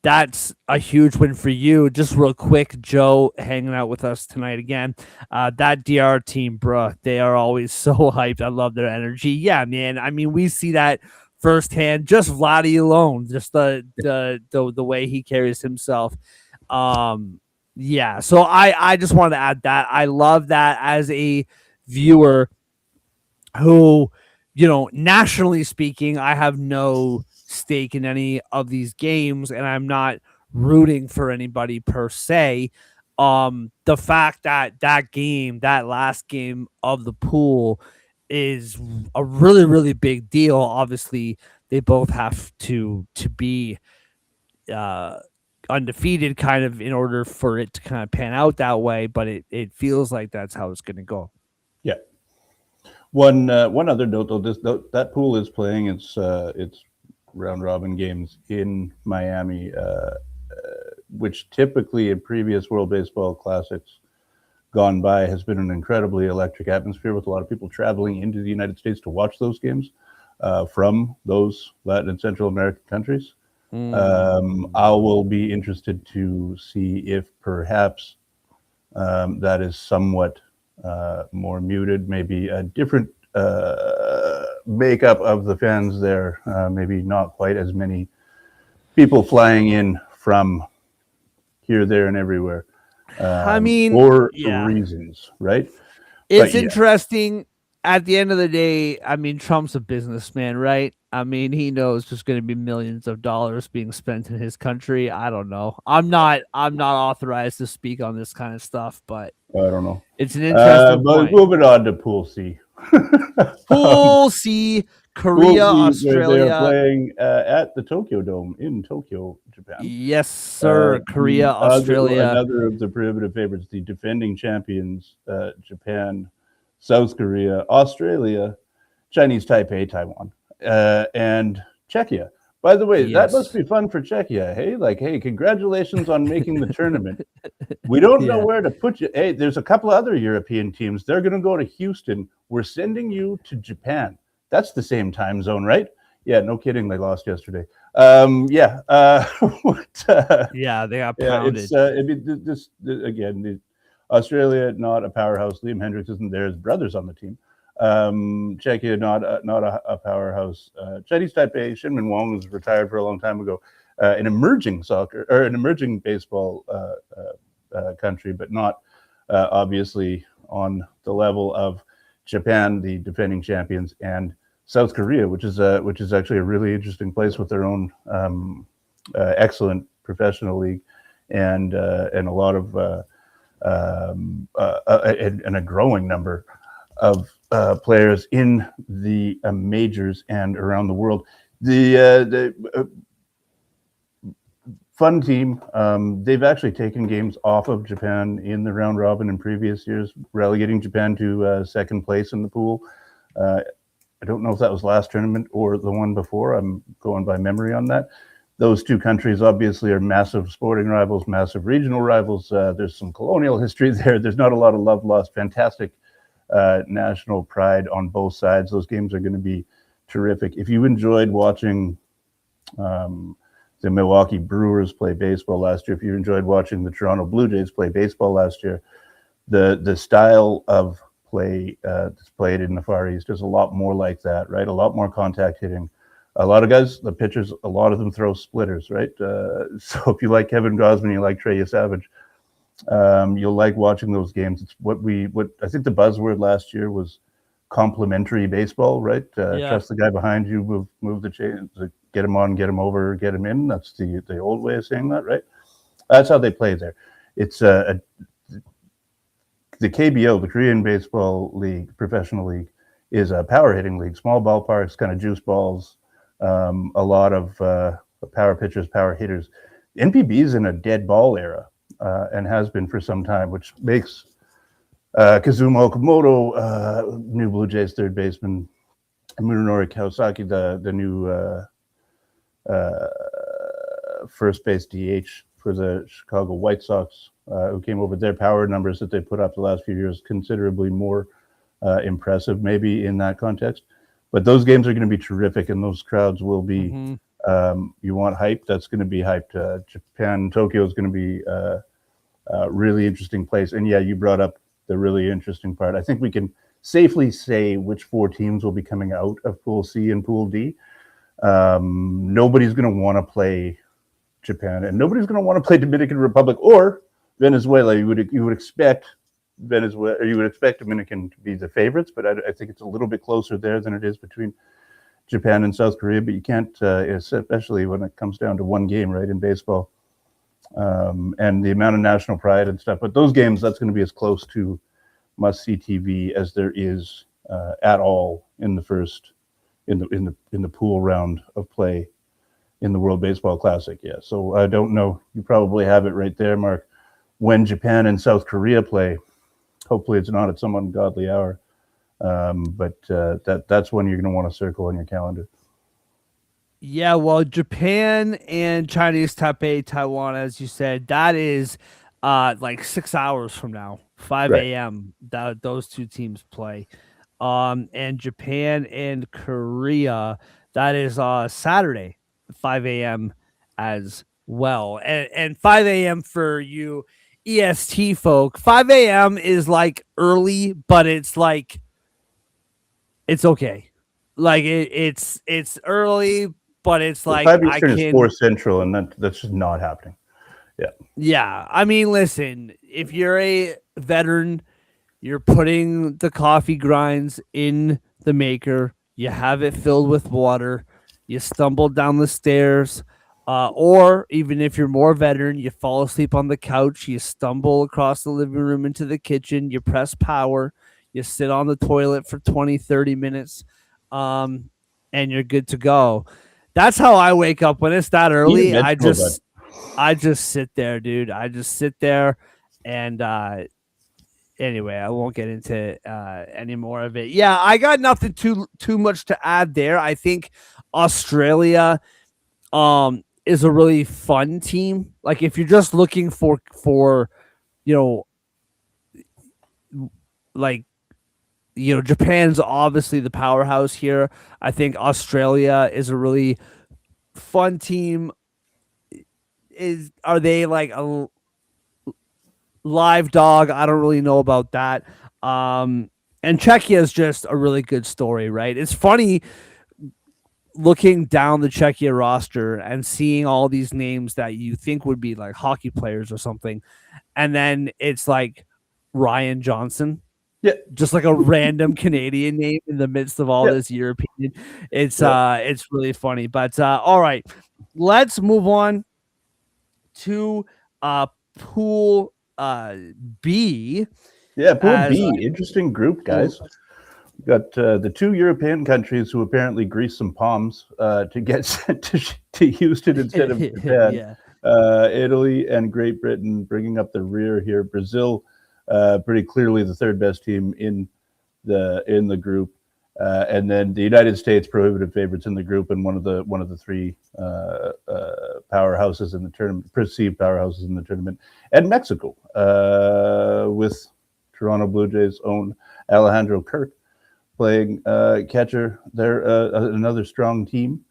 that's a huge win for you. Just real quick, Joe hanging out with us tonight again. That DR team, bruh, they are always so hyped. I love their energy. Yeah, man. I mean, we see that firsthand. Just Vladdy alone, just the way he carries himself. Yeah. So I just wanted to add that. I love that as a viewer who, nationally speaking, I have no stake in any of these games and I'm not rooting for anybody per se. The fact that that last game of the pool is a really, really big deal. Obviously, they both have to be undefeated kind of in order for it to kind of pan out that way, but it feels like that's how it's going to go. Yeah. One other note though, that pool is playing its round robin games in Miami, which typically in previous World Baseball Classics gone by has been an incredibly electric atmosphere with a lot of people traveling into the United States to watch those games from those Latin and Central American countries. I will be interested to see if perhaps that is somewhat more muted, maybe a different makeup of the fans there, maybe not quite as many people flying in from here, there, and everywhere. I mean, for reasons, right? It's interesting. At the end of the day, I mean, Trump's a businessman, right? I mean, he knows there's going to be millions of dollars being spent in his country. I don't know. I'm not authorized to speak on this kind of stuff, but I don't know. It's an interesting point. Moving on to Pool C. Pool C, Korea, Australia. They are playing at the Tokyo Dome in Tokyo, Japan. Yes, sir. Korea, Australia. Another of the prohibitive favorites, the defending champions, Japan, South Korea, Australia, Chinese Taipei, Taiwan, and Czechia. By the way, that must be fun for Czechia. Hey, congratulations on making the tournament. We don't know where to put you. Hey, there's a couple of other European teams. They're going to go to Houston. We're sending you to Japan. That's the same time zone, right? Yeah, no kidding. They lost yesterday. Yeah. What, Yeah, they got yeah, it's pounded. I mean again, Australia not a powerhouse. Liam Hendricks isn't there. His brothers on the team. Czechia not a powerhouse. Chinese Taipei, Shinmin Wong was retired for a long time ago. An emerging soccer or an emerging baseball country, but not obviously on the level of Japan, the defending champions, and South Korea, which is actually a really interesting place with their own excellent professional league and a lot of and a growing number of players in the majors and around the world. The fun team. They've actually taken games off of Japan in the round robin in previous years, relegating Japan to second place in the pool. I don't know if that was last tournament or the one before. I'm going by memory on that. Those two countries obviously are massive sporting rivals, massive regional rivals. There's some colonial history there. There's not a lot of love lost. Fantastic national pride on both sides. Those games are going to be terrific. If you enjoyed watching the Milwaukee Brewers play baseball last year, if you enjoyed watching the Toronto Blue Jays play baseball last year, the style of play that's played in the Far East is a lot more like that, right? A lot more contact hitting. A lot of guys, the pitchers, a lot of them throw splitters, right? So if you like Kevin Gausman, you like Trey Savage, you'll like watching those games. It's what I think the buzzword last year was complementary baseball, right? Yeah. Trust the guy behind you, move the chain, get him on, get him over, get him in. That's the old way of saying that, right? That's how they play there. It's the KBO, the Korean Baseball League, professional league, is a power hitting league. Small ballparks, kind of juice balls, a lot of power pitchers, power hitters. NPB is in a dead ball era and has been for some time, which makes Kazuma Okamoto, new Blue Jays third baseman, Munenori Kawasaki, the new first base DH for the Chicago White Sox, who came over. Their power numbers that they put up the last few years considerably more impressive, maybe in that context. But those games are going to be terrific, and those crowds will be. Mm-hmm. You want hype? That's going to be hyped. Japan, Tokyo is going to be a really interesting place. And yeah, you brought up the really interesting part. I think we can safely say which four teams will be coming out of Pool C and Pool D. Nobody's going to want to play Japan, and nobody's going to want to play Dominican Republic or Venezuela. You would expect Venezuela, or you would expect Dominican to be the favorites, but I think it's a little bit closer there than it is between Japan and South Korea. But you can't, especially when it comes down to one game, right, in baseball, and the amount of national pride and stuff. But those games, that's going to be as close to must-see TV as there is at all in the first in the pool round of play in the World Baseball Classic. Yeah, so I don't know. You probably have it right there, Mark. When Japan and South Korea play, hopefully it's not at some ungodly hour, but that's when you're going to want to circle on your calendar. Yeah, well, Japan and Chinese Taipei, Taiwan, as you said, that is like 6 hours from now, 5 Right. a.m. That those two teams play. And Japan and Korea, that is Saturday, 5 a.m. as well. And 5 a.m. for you EST folk, 5 a.m. is like early, but it's like it's okay. Like it's early, but it's Well, like 5 I Eastern is 4 can. Central, and that's just not happening. Yeah. Yeah, I mean, listen, if you're a veteran, you're putting the coffee grinds in the maker, you have it filled with water, you stumble down the stairs, or even if you're more veteran, you fall asleep on the couch, you stumble across the living room into the kitchen, you press power, you sit on the toilet for 20, 30 minutes, um, and you're good to go. That's how I wake up when it's that Eat a early. vegetable, bud. I just sit there, dude. I just sit there and anyway, I won't get into any more of it. Yeah, I got nothing too much to add there. I think Australia is a really fun team. Like if you're just looking for you know like Japan's obviously the powerhouse here. I think Australia is a really fun team. Are they like a live dog? I don't really know about that. And Czechia is just a really good story, right? It's funny looking down the Czechia roster and seeing all these names that you think would be like hockey players or something, and then it's like Ryan Johnson, Yeah, just like a random Canadian name in the midst of all yeah, this European. yeah, It's really funny. But all right, let's move on to pool B. yeah. Pool As B, interesting group, guys. We've got the two European countries who apparently greased some palms to get sent to Houston instead of Japan. yeah, Italy and Great Britain bringing up the rear here. Brazil, pretty clearly the third best team in the group, and then the United States, prohibitive favorites in the group, and one of the three powerhouses in the tournament, perceived powerhouses in the tournament, and Mexico with Toronto Blue Jays' own Alejandro Kirk playing catcher. They're another strong team,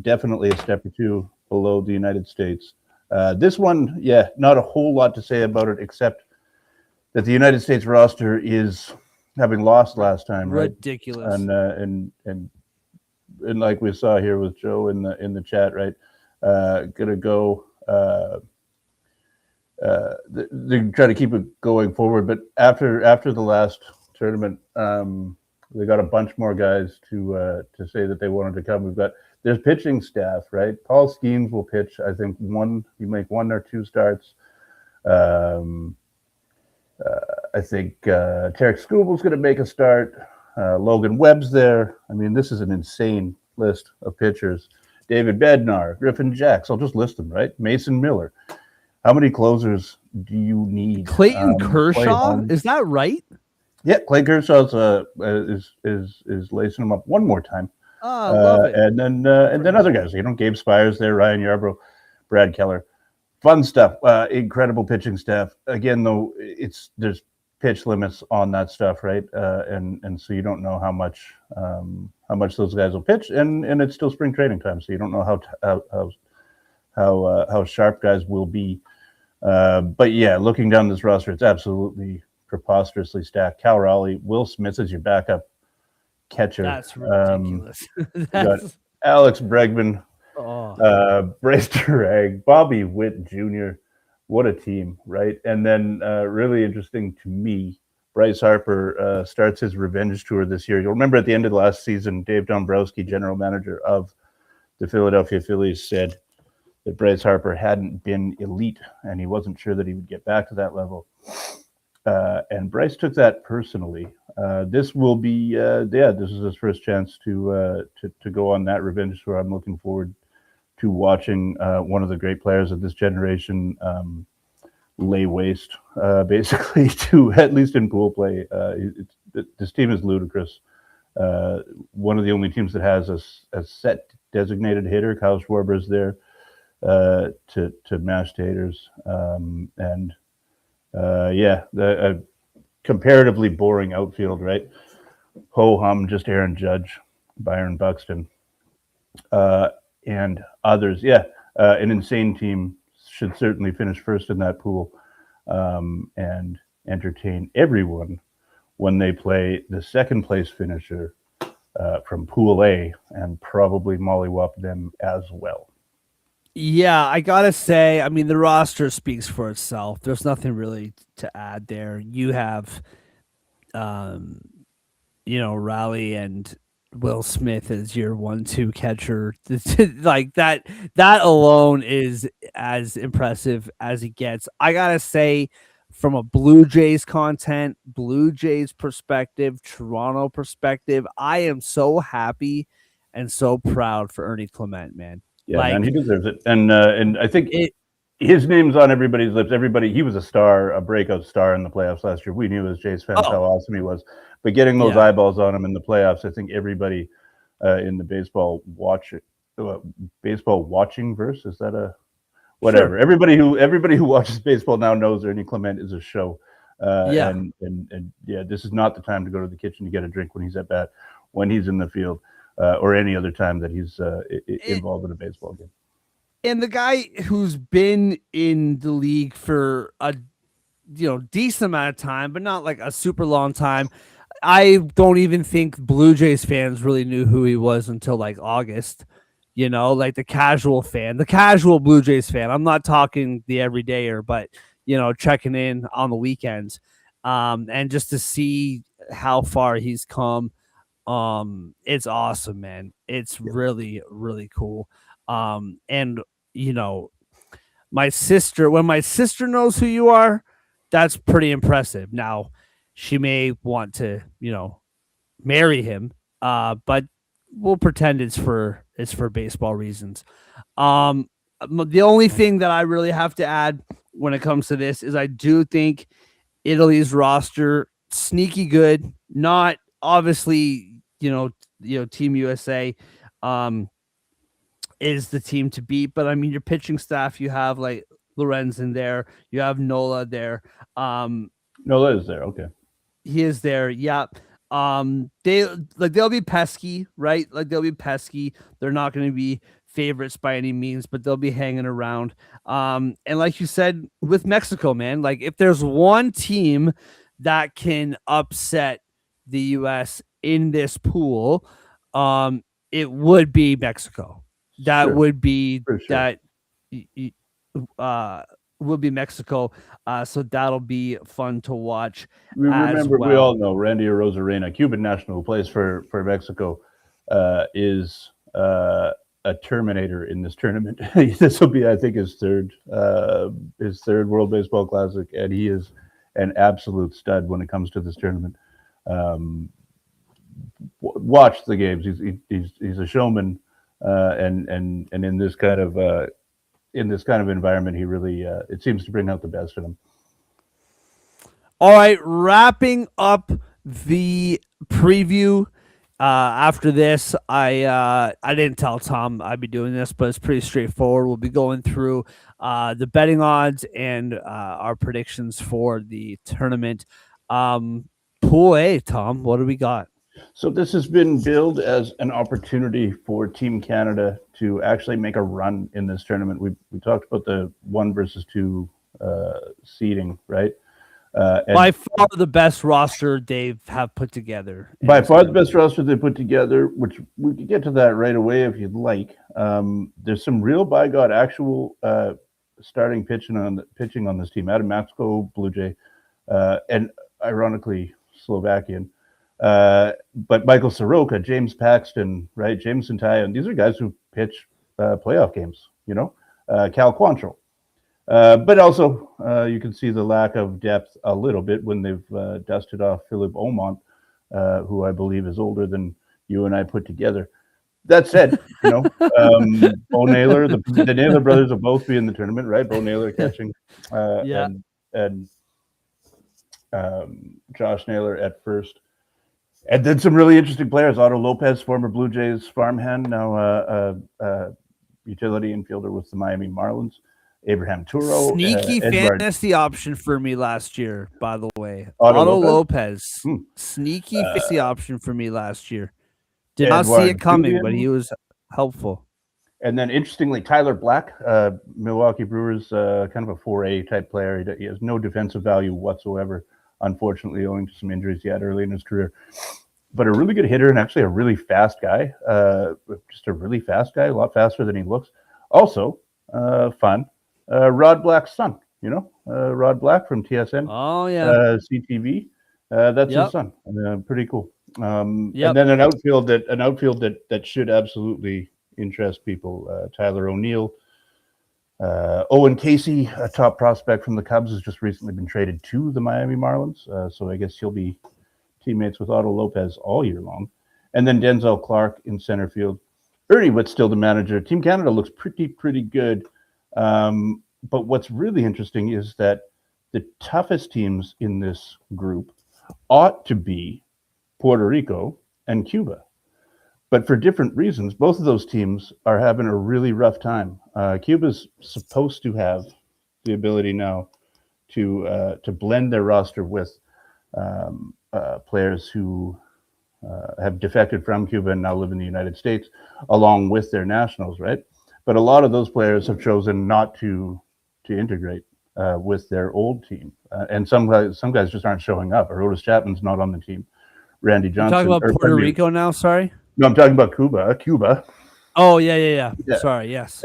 definitely a step or two below the United States. This one, yeah, not a whole lot to say about it except that the United States roster is having lost last time, right? ridiculous. And like we saw here with Joe in the chat, right? Gonna go. They try to keep it going forward, but after the last tournament, they got a bunch more guys to say that they wanted to come. There's pitching staff, right? Paul Skeens will pitch. I think you make one or two starts. I think Tarek Scooble's going to make a start. Logan Webb's there. I mean, this is an insane list of pitchers. David Bednar, Griffin Jacks. I'll just list them, right? Mason Miller. How many closers do you need? Clayton Kershaw, is that right? Yeah, Clay Kershaw is lacing them up one more time. Oh, I love it. And then other guys, Gabe Spires there, Ryan Yarbrough, Brad Keller. Fun stuff. Incredible pitching staff. Again, though, there's pitch limits on that stuff, right? And so you don't know how much those guys will pitch, and it's still spring training time, so you don't know how sharp guys will be. But yeah, looking down this roster, it's absolutely preposterously stacked. Cal Raleigh, Will Smith is your backup catcher. That's ridiculous. Got Alex Bregman, Bryce Durang, Bobby Witt Jr. What a team, right? And then really interesting to me, Bryce Harper starts his revenge tour this year. You'll remember at the end of the last season, Dave Dombrowski, general manager of the Philadelphia Phillies, said that Bryce Harper hadn't been elite and he wasn't sure that he would get back to that level. And Bryce took that personally. This will be, this is his first chance to go on that revenge tour. I'm looking forward to watching one of the great players of this generation lay waste, basically, to at least in pool play. This team is ludicrous. One of the only teams that has a set designated hitter. Kyle Schwarber is there to mash taters, and the comparatively boring outfield, right? Ho hum, just Aaron Judge, Byron Buxton, and others. Yeah, an insane team. Should certainly finish first in that pool, and entertain everyone when they play the second place finisher from Pool A, and probably mollywop them as well. Yeah, I gotta say, I mean, the roster speaks for itself. There's nothing really to add there. You have, Raleigh and Will Smith as your 1-2 catcher. Like that alone is as impressive as it gets. I gotta say, from a Blue Jays perspective, Toronto perspective, I am so happy and so proud for Ernie Clement, man. Yeah, man, he deserves it, and I think his name's on everybody's lips. He was a star, a breakout star in the playoffs last year. We knew as Jays fans how awesome he was, but getting those eyeballs on him in the playoffs, I think everybody in the baseball watching verse, is that a whatever? Sure. Everybody who watches baseball now knows Ernie Clement is a show. Yeah. And yeah, this is not the time to go to the kitchen to get a drink when he's at bat, when he's in the field, or any other time that he's involved in a baseball game. And the guy who's been in the league for a decent amount of time, but not like a super long time. I don't even think Blue Jays fans really knew who he was until like August. Like the casual fan, the casual Blue Jays fan. I'm not talking the everydayer, but checking in on the weekends, and just to see how far he's come. It's awesome, man. It's really, really cool. And my sister, when my sister knows who you are, that's pretty impressive. Now, she may want to, marry him, but we'll pretend it's for baseball reasons. The only thing that I really have to add when it comes to this is I do think Italy's roster sneaky good, not obviously, Team USA is the team to beat, but I mean your pitching staff, you have like Lorenz in there, you have Nola there. Nola is there, okay. He is there, yeah. They'll be pesky, right? Like they'll be pesky. They're not going to be favorites by any means, but they'll be hanging around. And like you said with Mexico, man, like if there's one team that can upset the US in this pool, it would be Mexico. That would be that would be Mexico. So that'll be fun to watch. We remember, we all know Randy Arozarena, Cuban national who plays for Mexico, is a terminator in this tournament. This will be, I think, his third World Baseball Classic, and he is an absolute stud when it comes to this tournament. Watch the games. He's a showman, and in this kind of environment, he really it seems to bring out the best in him. All right, wrapping up the preview. After this, I didn't tell Tom I'd be doing this, but it's pretty straightforward. We'll be going through the betting odds and our predictions for the tournament. Pool A, Tom, what do we got? So this has been billed as an opportunity for Team Canada to actually make a run in this tournament. We talked about the 1 versus 2 seeding, right? By far the best roster they have put together. By far the best roster they put together, which we could get to that right away if you'd like. There's some real by God actual starting pitching on this team. Adam Maxco, Blue Jay, and ironically Slovakian. But Michael Soroka, James Paxton, right? James Santaya, these are guys who pitch playoff games, Cal Quantrill. But also, you can see the lack of depth a little bit when they've dusted off Philip Omont, who I believe is older than you and I put together. That said, Bo Naylor, the Naylor brothers will both be in the tournament, right? Bo Naylor catching, and Josh Naylor at first. And then some really interesting players. Otto Lopez, former Blue Jays farmhand, now utility infielder with the Miami Marlins. Abraham Turo. Sneaky fantasy option for me last year, by the way. Otto Lopez. Sneaky fantasy option for me last year. Did not see it coming, but he was helpful. And then, interestingly, Tyler Black, Milwaukee Brewers, kind of a 4A type player. He has no defensive value whatsoever, unfortunately, owing to some injuries he had early in his career. But a really good hitter and actually a really fast guy. Just a really fast guy, a lot faster than he looks. Also, fun. Rod Black's son, Rod Black from TSN. Oh, yeah. CTV. That's his son. Pretty cool. And then an outfield that should absolutely interest people. Tyler O'Neill. Owen Casey, a top prospect from the Cubs, has just recently been traded to the Miami Marlins. So I guess he'll be teammates with Otto Lopez all year long. And then Denzel Clark in center field. Ernie Witt's still the manager. Team Canada looks pretty good. But what's really interesting is that the toughest teams in this group ought to be Puerto Rico and Cuba. But for different reasons, both of those teams are having a really rough time. Cuba's supposed to have the ability now to blend their roster with players who have defected from Cuba and now live in the United States, along with their nationals, right? But a lot of those players have chosen not to integrate with their old team, and some guys just aren't showing up. Aroldis Chapman's not on the team. Randy You're Johnson. talking about Puerto Rico now? Sorry. No, I'm talking about Cuba. Oh yeah. Sorry. Yes.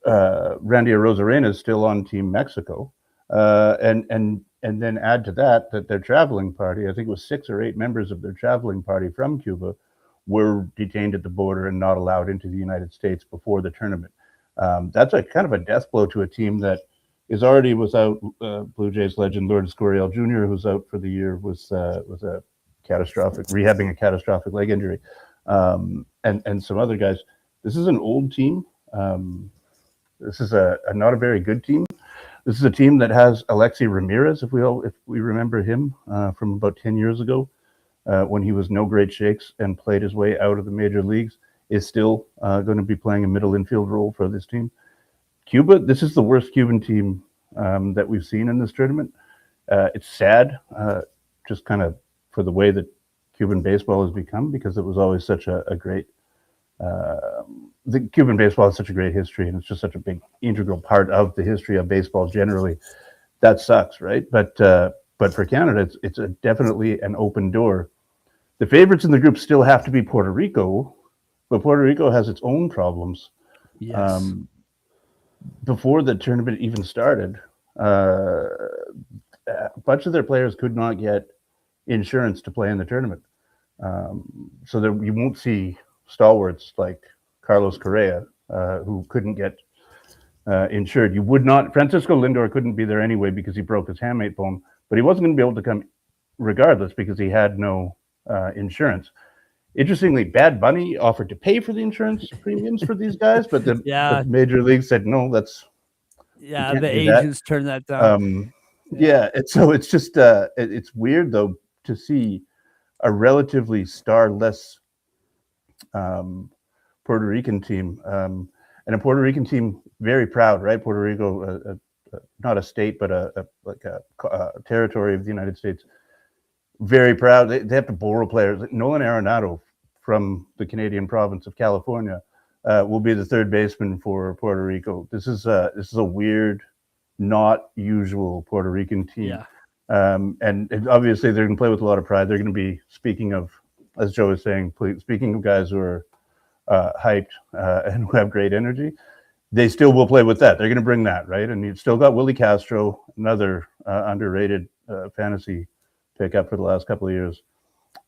Randy Arozarena is still on Team Mexico, and then add to that their traveling party, I think it was 6 or 8 members of their traveling party from Cuba, were detained at the border and not allowed into the United States before the tournament. That's a kind of a death blow to a team that is already without Blue Jays legend Lourdes Gurriel Jr., who's out for the year with a rehabbing a catastrophic leg injury, and some other guys. This is an old team. This is a not a very good team. This is a team that has Alexi Ramirez, if we remember him from about 10 years ago, when he was no great shakes and played his way out of the major leagues, is still going to be playing a middle infield role for this team. Cuba, this is the worst Cuban team that we've seen in this tournament. It's sad, just kind of for the way that Cuban baseball has become, because it was always such a great the Cuban baseball has such a great history, and it's just such a big integral part of the history of baseball generally. That sucks, right? But for Canada, it's definitely an open door. The favorites in the group still have to be Puerto Rico, but Puerto Rico has its own problems. Yes. Before the tournament even started, a bunch of their players could not get insurance to play in the tournament. So that you won't see stalwarts like Carlos Correa, who couldn't get insured. You would not. Francisco Lindor couldn't be there anyway because he broke his hamate bone, but he wasn't going to be able to come regardless because he had no insurance. Interestingly, Bad Bunny offered to pay for the insurance premiums for these guys, but the major league said no. The agents turned that down. So it's just it's weird though to see a relatively starless Puerto Rican team, and a Puerto Rican team very proud, right? Puerto Rico, not a state, but a territory of the United States. Very proud. They have to borrow players. Nolan Arenado from the Canadian province of California will be the third baseman for Puerto Rico. This is a weird, not usual Puerto Rican team. Yeah. And obviously they're going to play with a lot of pride. They're going to be, speaking of, as Joe was saying, speaking of guys who are hyped and who have great energy, they still will play with that. They're going to bring that, right? And you've still got Willie Castro, another underrated fantasy pickup for the last couple of years.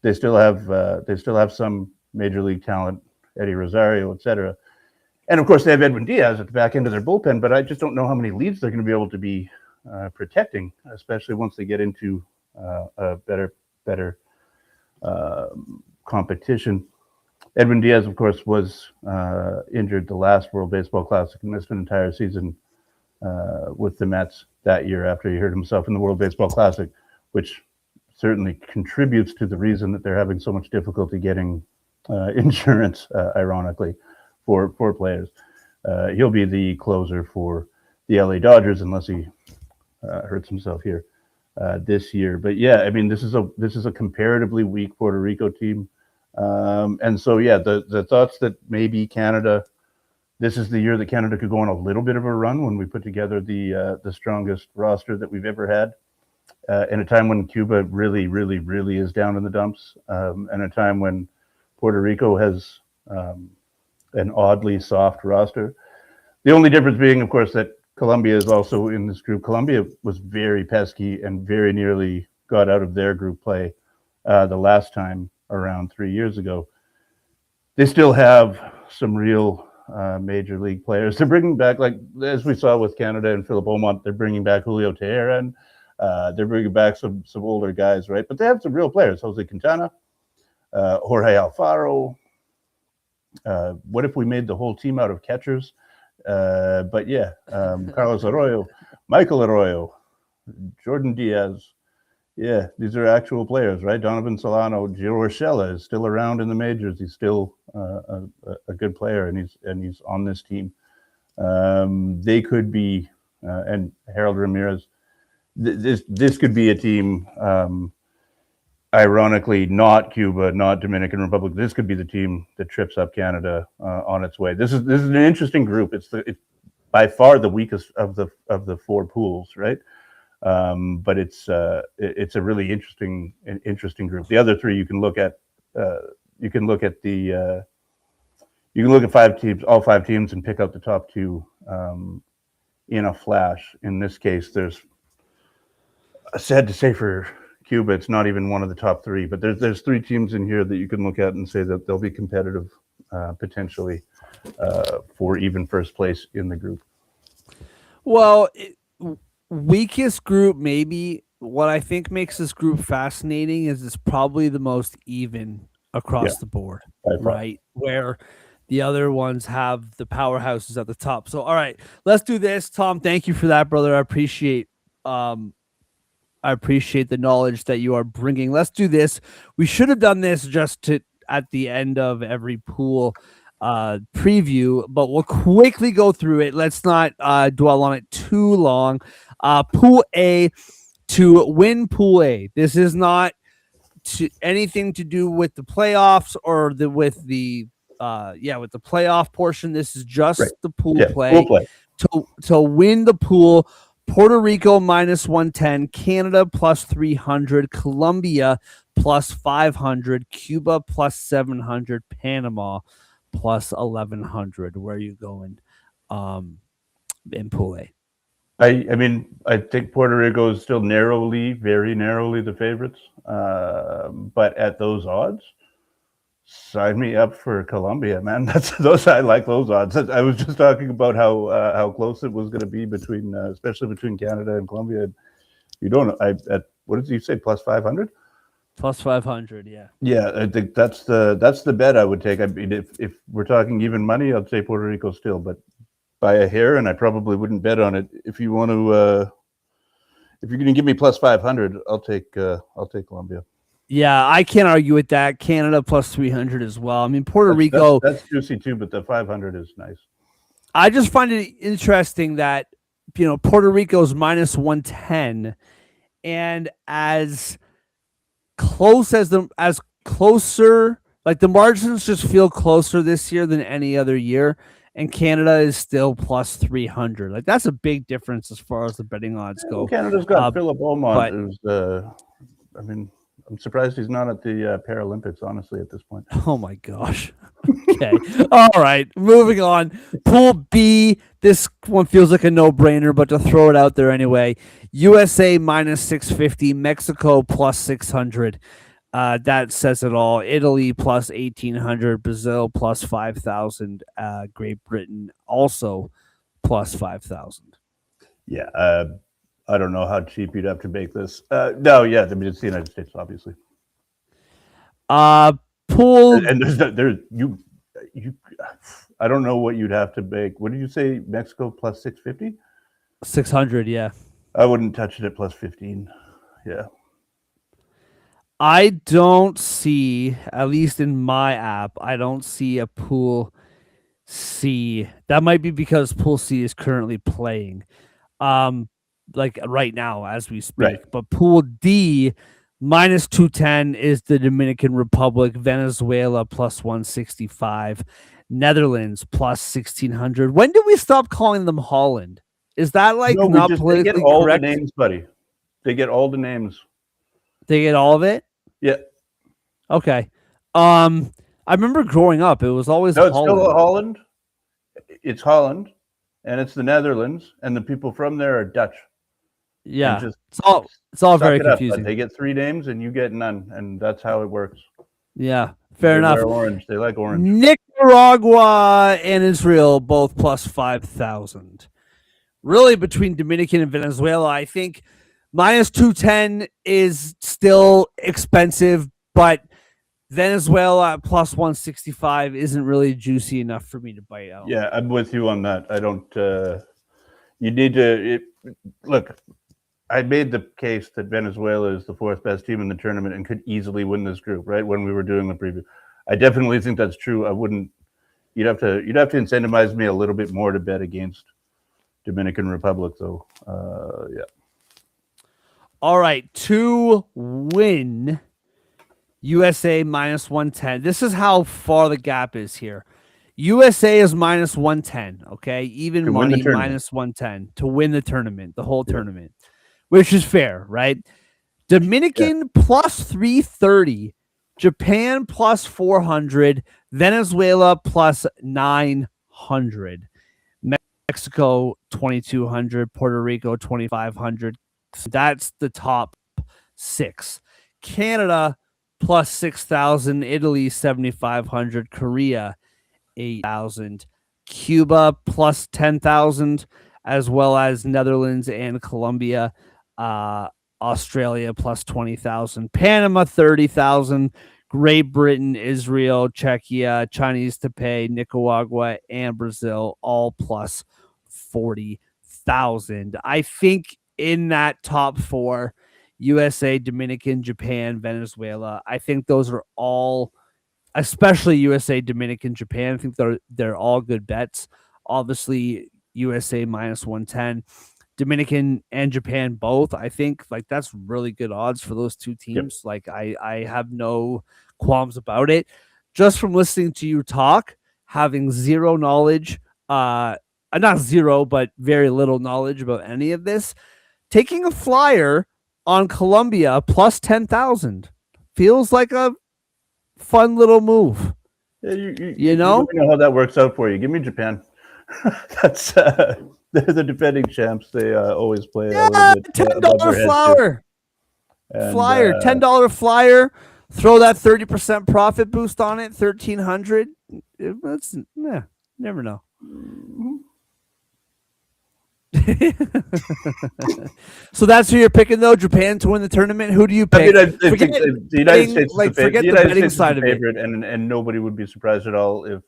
They still have some major league talent, Eddie Rosario, etc. And of course, they have Edwin Diaz at the back end of their bullpen, but I just don't know how many leads they're going to be able to be protecting, especially once they get into a better competition. Edwin Diaz, of course, was injured the last World Baseball Classic and missed an entire season with the Mets that year after he hurt himself in the World Baseball Classic, which certainly contributes to the reason that they're having so much difficulty getting insurance, ironically, for players. He'll be the closer for the LA Dodgers unless he hurts himself here this year. But yeah, I mean, this is a comparatively weak Puerto Rico team. And so, yeah, the thoughts that maybe Canada, this is the year that Canada could go on a little bit of a run when we put together the strongest roster that we've ever had, in a time when Cuba really, really, really is down in the dumps, and a time when Puerto Rico has an oddly soft roster. The only difference being, of course, that Colombia is also in this group. Colombia was very pesky and very nearly got out of their group play the last time around 3 years ago. They still have some real major league players. They're bringing back, like as we saw with Canada and Philip Omont, they're bringing back Julio Teheran. They're bringing back some older guys, right? But they have some real players. Jose Quintana, Jorge Alfaro. What if we made the whole team out of catchers? But yeah, Carlos Arroyo, Michael Arroyo, Jordan Diaz. Yeah, these are actual players, right? Donovan Solano, Gio Urshela is still around in the majors. He's still a good player, and he's on this team. They could be and Harold Ramirez. This could be a team. Ironically, not Cuba, not Dominican Republic. This could be the team that trips up Canada on its way. This is an interesting group. It's by far the weakest of the four pools, right? But it's a really interesting group. The other three you can look at. You can look at all five teams, and pick out the top two in a flash. In this case, there's sad to say for Cuba, it's not even one of the top three, but there's three teams in here that you can look at and say that they'll be competitive potentially for even first place in the group. Well, weakest group, maybe. What I think makes this group fascinating is it's probably the most even across the board, right? Where the other ones have the powerhouses at the top. So, all right, let's do this. Tom, thank you for that, brother. I appreciate the knowledge that you are bringing. Let's do this. We should have done this just at the end of every pool preview, but we'll quickly go through it. Let's not dwell on it too long. Pool A, to win Pool A. This is not anything to do with the playoffs or with the playoff portion. This is just the pool play. Pool play. To win the pool. Puerto Rico minus 110, Canada plus 300, Colombia plus 500, Cuba plus 700, Panama plus 1100. Where are you going in Pool A? I mean, I think Puerto Rico is still very narrowly the favorites. But at those odds, sign me up for Colombia, man. I like those odds. I was just talking about how close it was going to be especially between Canada and Colombia. You don't. What did you say? Plus 500. Plus 500. Yeah. Yeah, I think that's the bet I would take. I mean, if we're talking even money, I'd say Puerto Rico still, but by a hair, and I probably wouldn't bet on it. If you want to, if you're going to give me plus 500, I'll take Colombia. Yeah, I can't argue with that. Canada plus 300 as well. I mean, Puerto Rico. That's juicy too, but the 500 is nice. I just find it interesting that, Puerto Rico's minus 110, and as closer, like the margins just feel closer this year than any other year, and Canada is still plus 300. Like, that's a big difference as far as the betting odds go. Canada's got Philip Beaumont, I'm surprised he's not at the Paralympics, honestly, at this point. Oh, my gosh. Okay. All right. Moving on. Pool B. This one feels like a no-brainer, but to throw it out there anyway. USA minus 650. Mexico plus 600. That says it all. Italy plus 1,800. Brazil plus 5,000. Great Britain also plus 5,000. Yeah. I don't know how cheap you'd have to make this. No, yeah, I mean, it's the United States, obviously. Pool, and you. I don't know what you'd have to make. What did you say? Mexico plus 650? 600, yeah. I wouldn't touch it at plus 15. Yeah. I don't see, at least in my app, I don't see a Pool C. That might be because Pool C is currently playing. Like right now as we speak. Right. But Pool D minus 210 is the Dominican Republic, Venezuela plus 165, Netherlands plus 1,600. When did we stop calling them Holland? Is that not politically they get all correct? The names, buddy. They get all the names. They get all of it? Yeah. Okay. I remember growing up, it was always Holland. It's still Holland. It's Holland, and it's the Netherlands, and the people from there are Dutch. Yeah, it's all very confusing. They get three names and you get none, and that's how it works. Yeah, fair enough. Orange, they like orange. Nicaragua and Israel both plus 5,000. Really, between Dominican and Venezuela, I think minus 210 is still expensive, but Venezuela at plus 165 isn't really juicy enough for me to bite out. Yeah, I'm with you on that. I don't. You need to look. I made the case that Venezuela is the fourth best team in the tournament and could easily win this group, right? When we were doing the preview, I definitely think that's true. I wouldn't. You'd have to incentivize me a little bit more to bet against Dominican Republic, though. Yeah. All right, to win, USA minus 110. This is how far the gap is here. USA is minus 110, okay? Even To win the money tournament. minus 110 to win the tournament, the whole tournament, which is fair, right? Dominican plus 330, Japan plus 400, Venezuela plus 900, Mexico 2200, Puerto Rico 2500. That's the top 6. Canada plus 6,000, Italy 7,500, Korea 8,000, Cuba plus 10,000, as well as Netherlands and Colombia, Australia plus 20,000, Panama 30,000, Great Britain, Israel, Czechia, Chinese Taipei, Nicaragua, and Brazil all plus 40,000. I think in that top 4, USA, Dominican, Japan, Venezuela, I think those are all, especially USA, Dominican, Japan, I think they're all good bets. Obviously, USA minus 110, Dominican and Japan both. I think like that's really good odds for those two teams. Like I have no qualms about it. Just from listening to you talk, having zero knowledge, not zero, but very little knowledge about any of this, taking a flyer on Colombia plus 10,000 feels like a fun little move. Yeah, you know how that works out for you. Give me Japan. That's they're the defending champs. They always play a little bit $10 flyer. Flyer, $10 flyer. Throw that 30% profit boost on it. 1,300. That's never know. So that's who you're picking, though. Japan to win the tournament. Who do you pick? I think the United States is the betting side of it, and nobody would be surprised at all if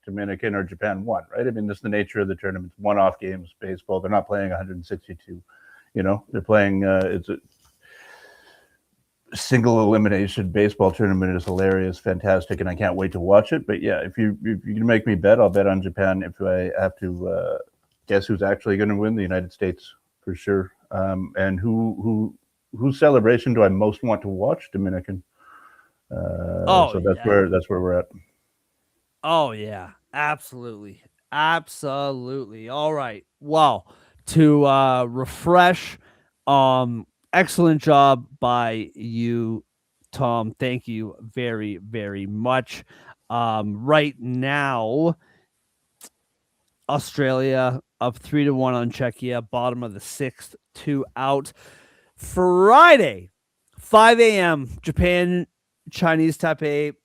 Dominican or Japan won. Right? I mean, this is the nature of the tournament. One-off games, baseball. They're not playing 162. They're playing. It's a single elimination baseball tournament. Is hilarious, fantastic, and I can't wait to watch it. But yeah, if you can make me bet, I'll bet on Japan. If I have to. Guess who's actually going to win? The United States for sure. And whose celebration do I most want to watch? Dominican. So that's where we're at. Oh yeah, absolutely. All right. Well, to refresh, excellent job by you, Tom. Thank you very, very much. Right now, Australia up 3-1 on Czechia, bottom of the 6th, 2 out. Friday, 5 a.m., Japan, Chinese Taipei,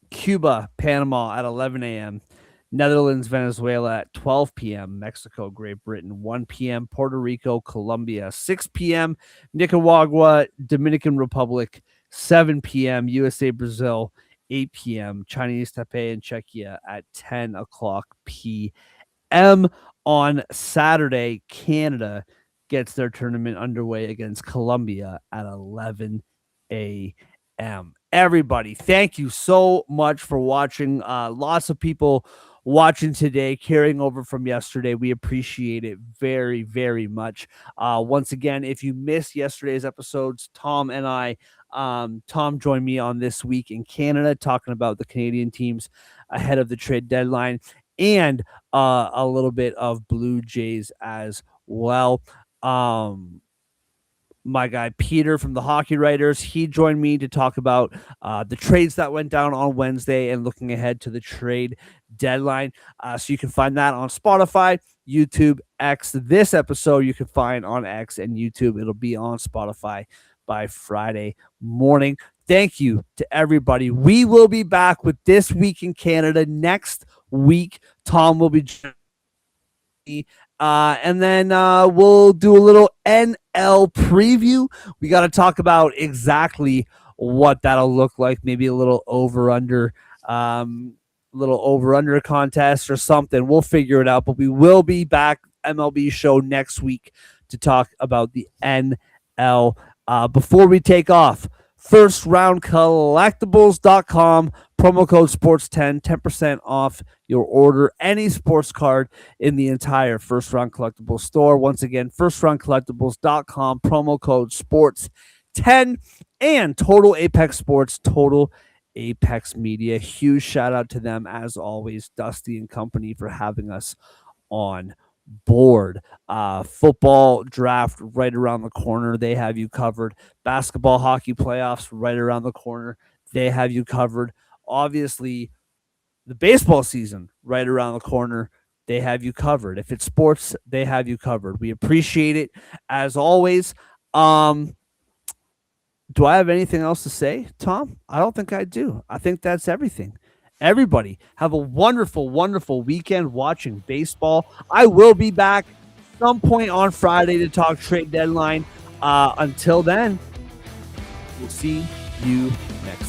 Cuba, Panama at 11 a.m., Netherlands, Venezuela at 12 p.m., Mexico, Great Britain, 1 p.m., Puerto Rico, Colombia, 6 p.m., Nicaragua, Dominican Republic, 7 p.m., USA, Brazil, 8 p.m., Chinese Taipei and Czechia at 10 o'clock p.m. On Saturday, Canada gets their tournament underway against Colombia at 11 a.m. Everybody, thank you so much for watching. Lots of people watching today, carrying over from yesterday. We appreciate it very, very much. Once again, if you missed yesterday's episodes, Tom and I, Tom joined me on This Week in Canada, talking about the Canadian teams ahead of the trade deadline and a little bit of Blue Jays as well. My guy Peter from the Hockey Writers, he joined me to talk about the trades that went down on Wednesday and looking ahead to the trade deadline. So you can find that on Spotify, YouTube, X. This episode you can find on X and YouTube. It'll be on Spotify by Friday morning. Thank you to everybody. We will be back with This Week in Canada next week. Tom will be and then we'll do a little NL preview. We got to talk about exactly what that'll look like. Maybe a little over-under contest or something. We'll figure it out. But we will be back MLB Show next week to talk about the NL. Before we take off, first round collectibles.com, Promo code sports10, 10% off your order, any sports card in the entire First Round Collectibles store. Once again, firstroundcollectibles.com, promo code sports10, and Total Apex Sports, Total Apex Media. Huge shout out to them, as always, Dusty and company, for having us on board. Football draft right around the corner. They have you covered. Basketball, hockey playoffs right around the corner. They have you covered. Obviously, the baseball season right around the corner. They have you covered. If it's sports, they have you covered. We appreciate it as always. Do I have anything else to say, Tom? I don't think I do. I think that's everything. Everybody, have a wonderful, wonderful weekend watching baseball. I will be back some point on Friday to talk trade deadline. Until then, we'll see you next time.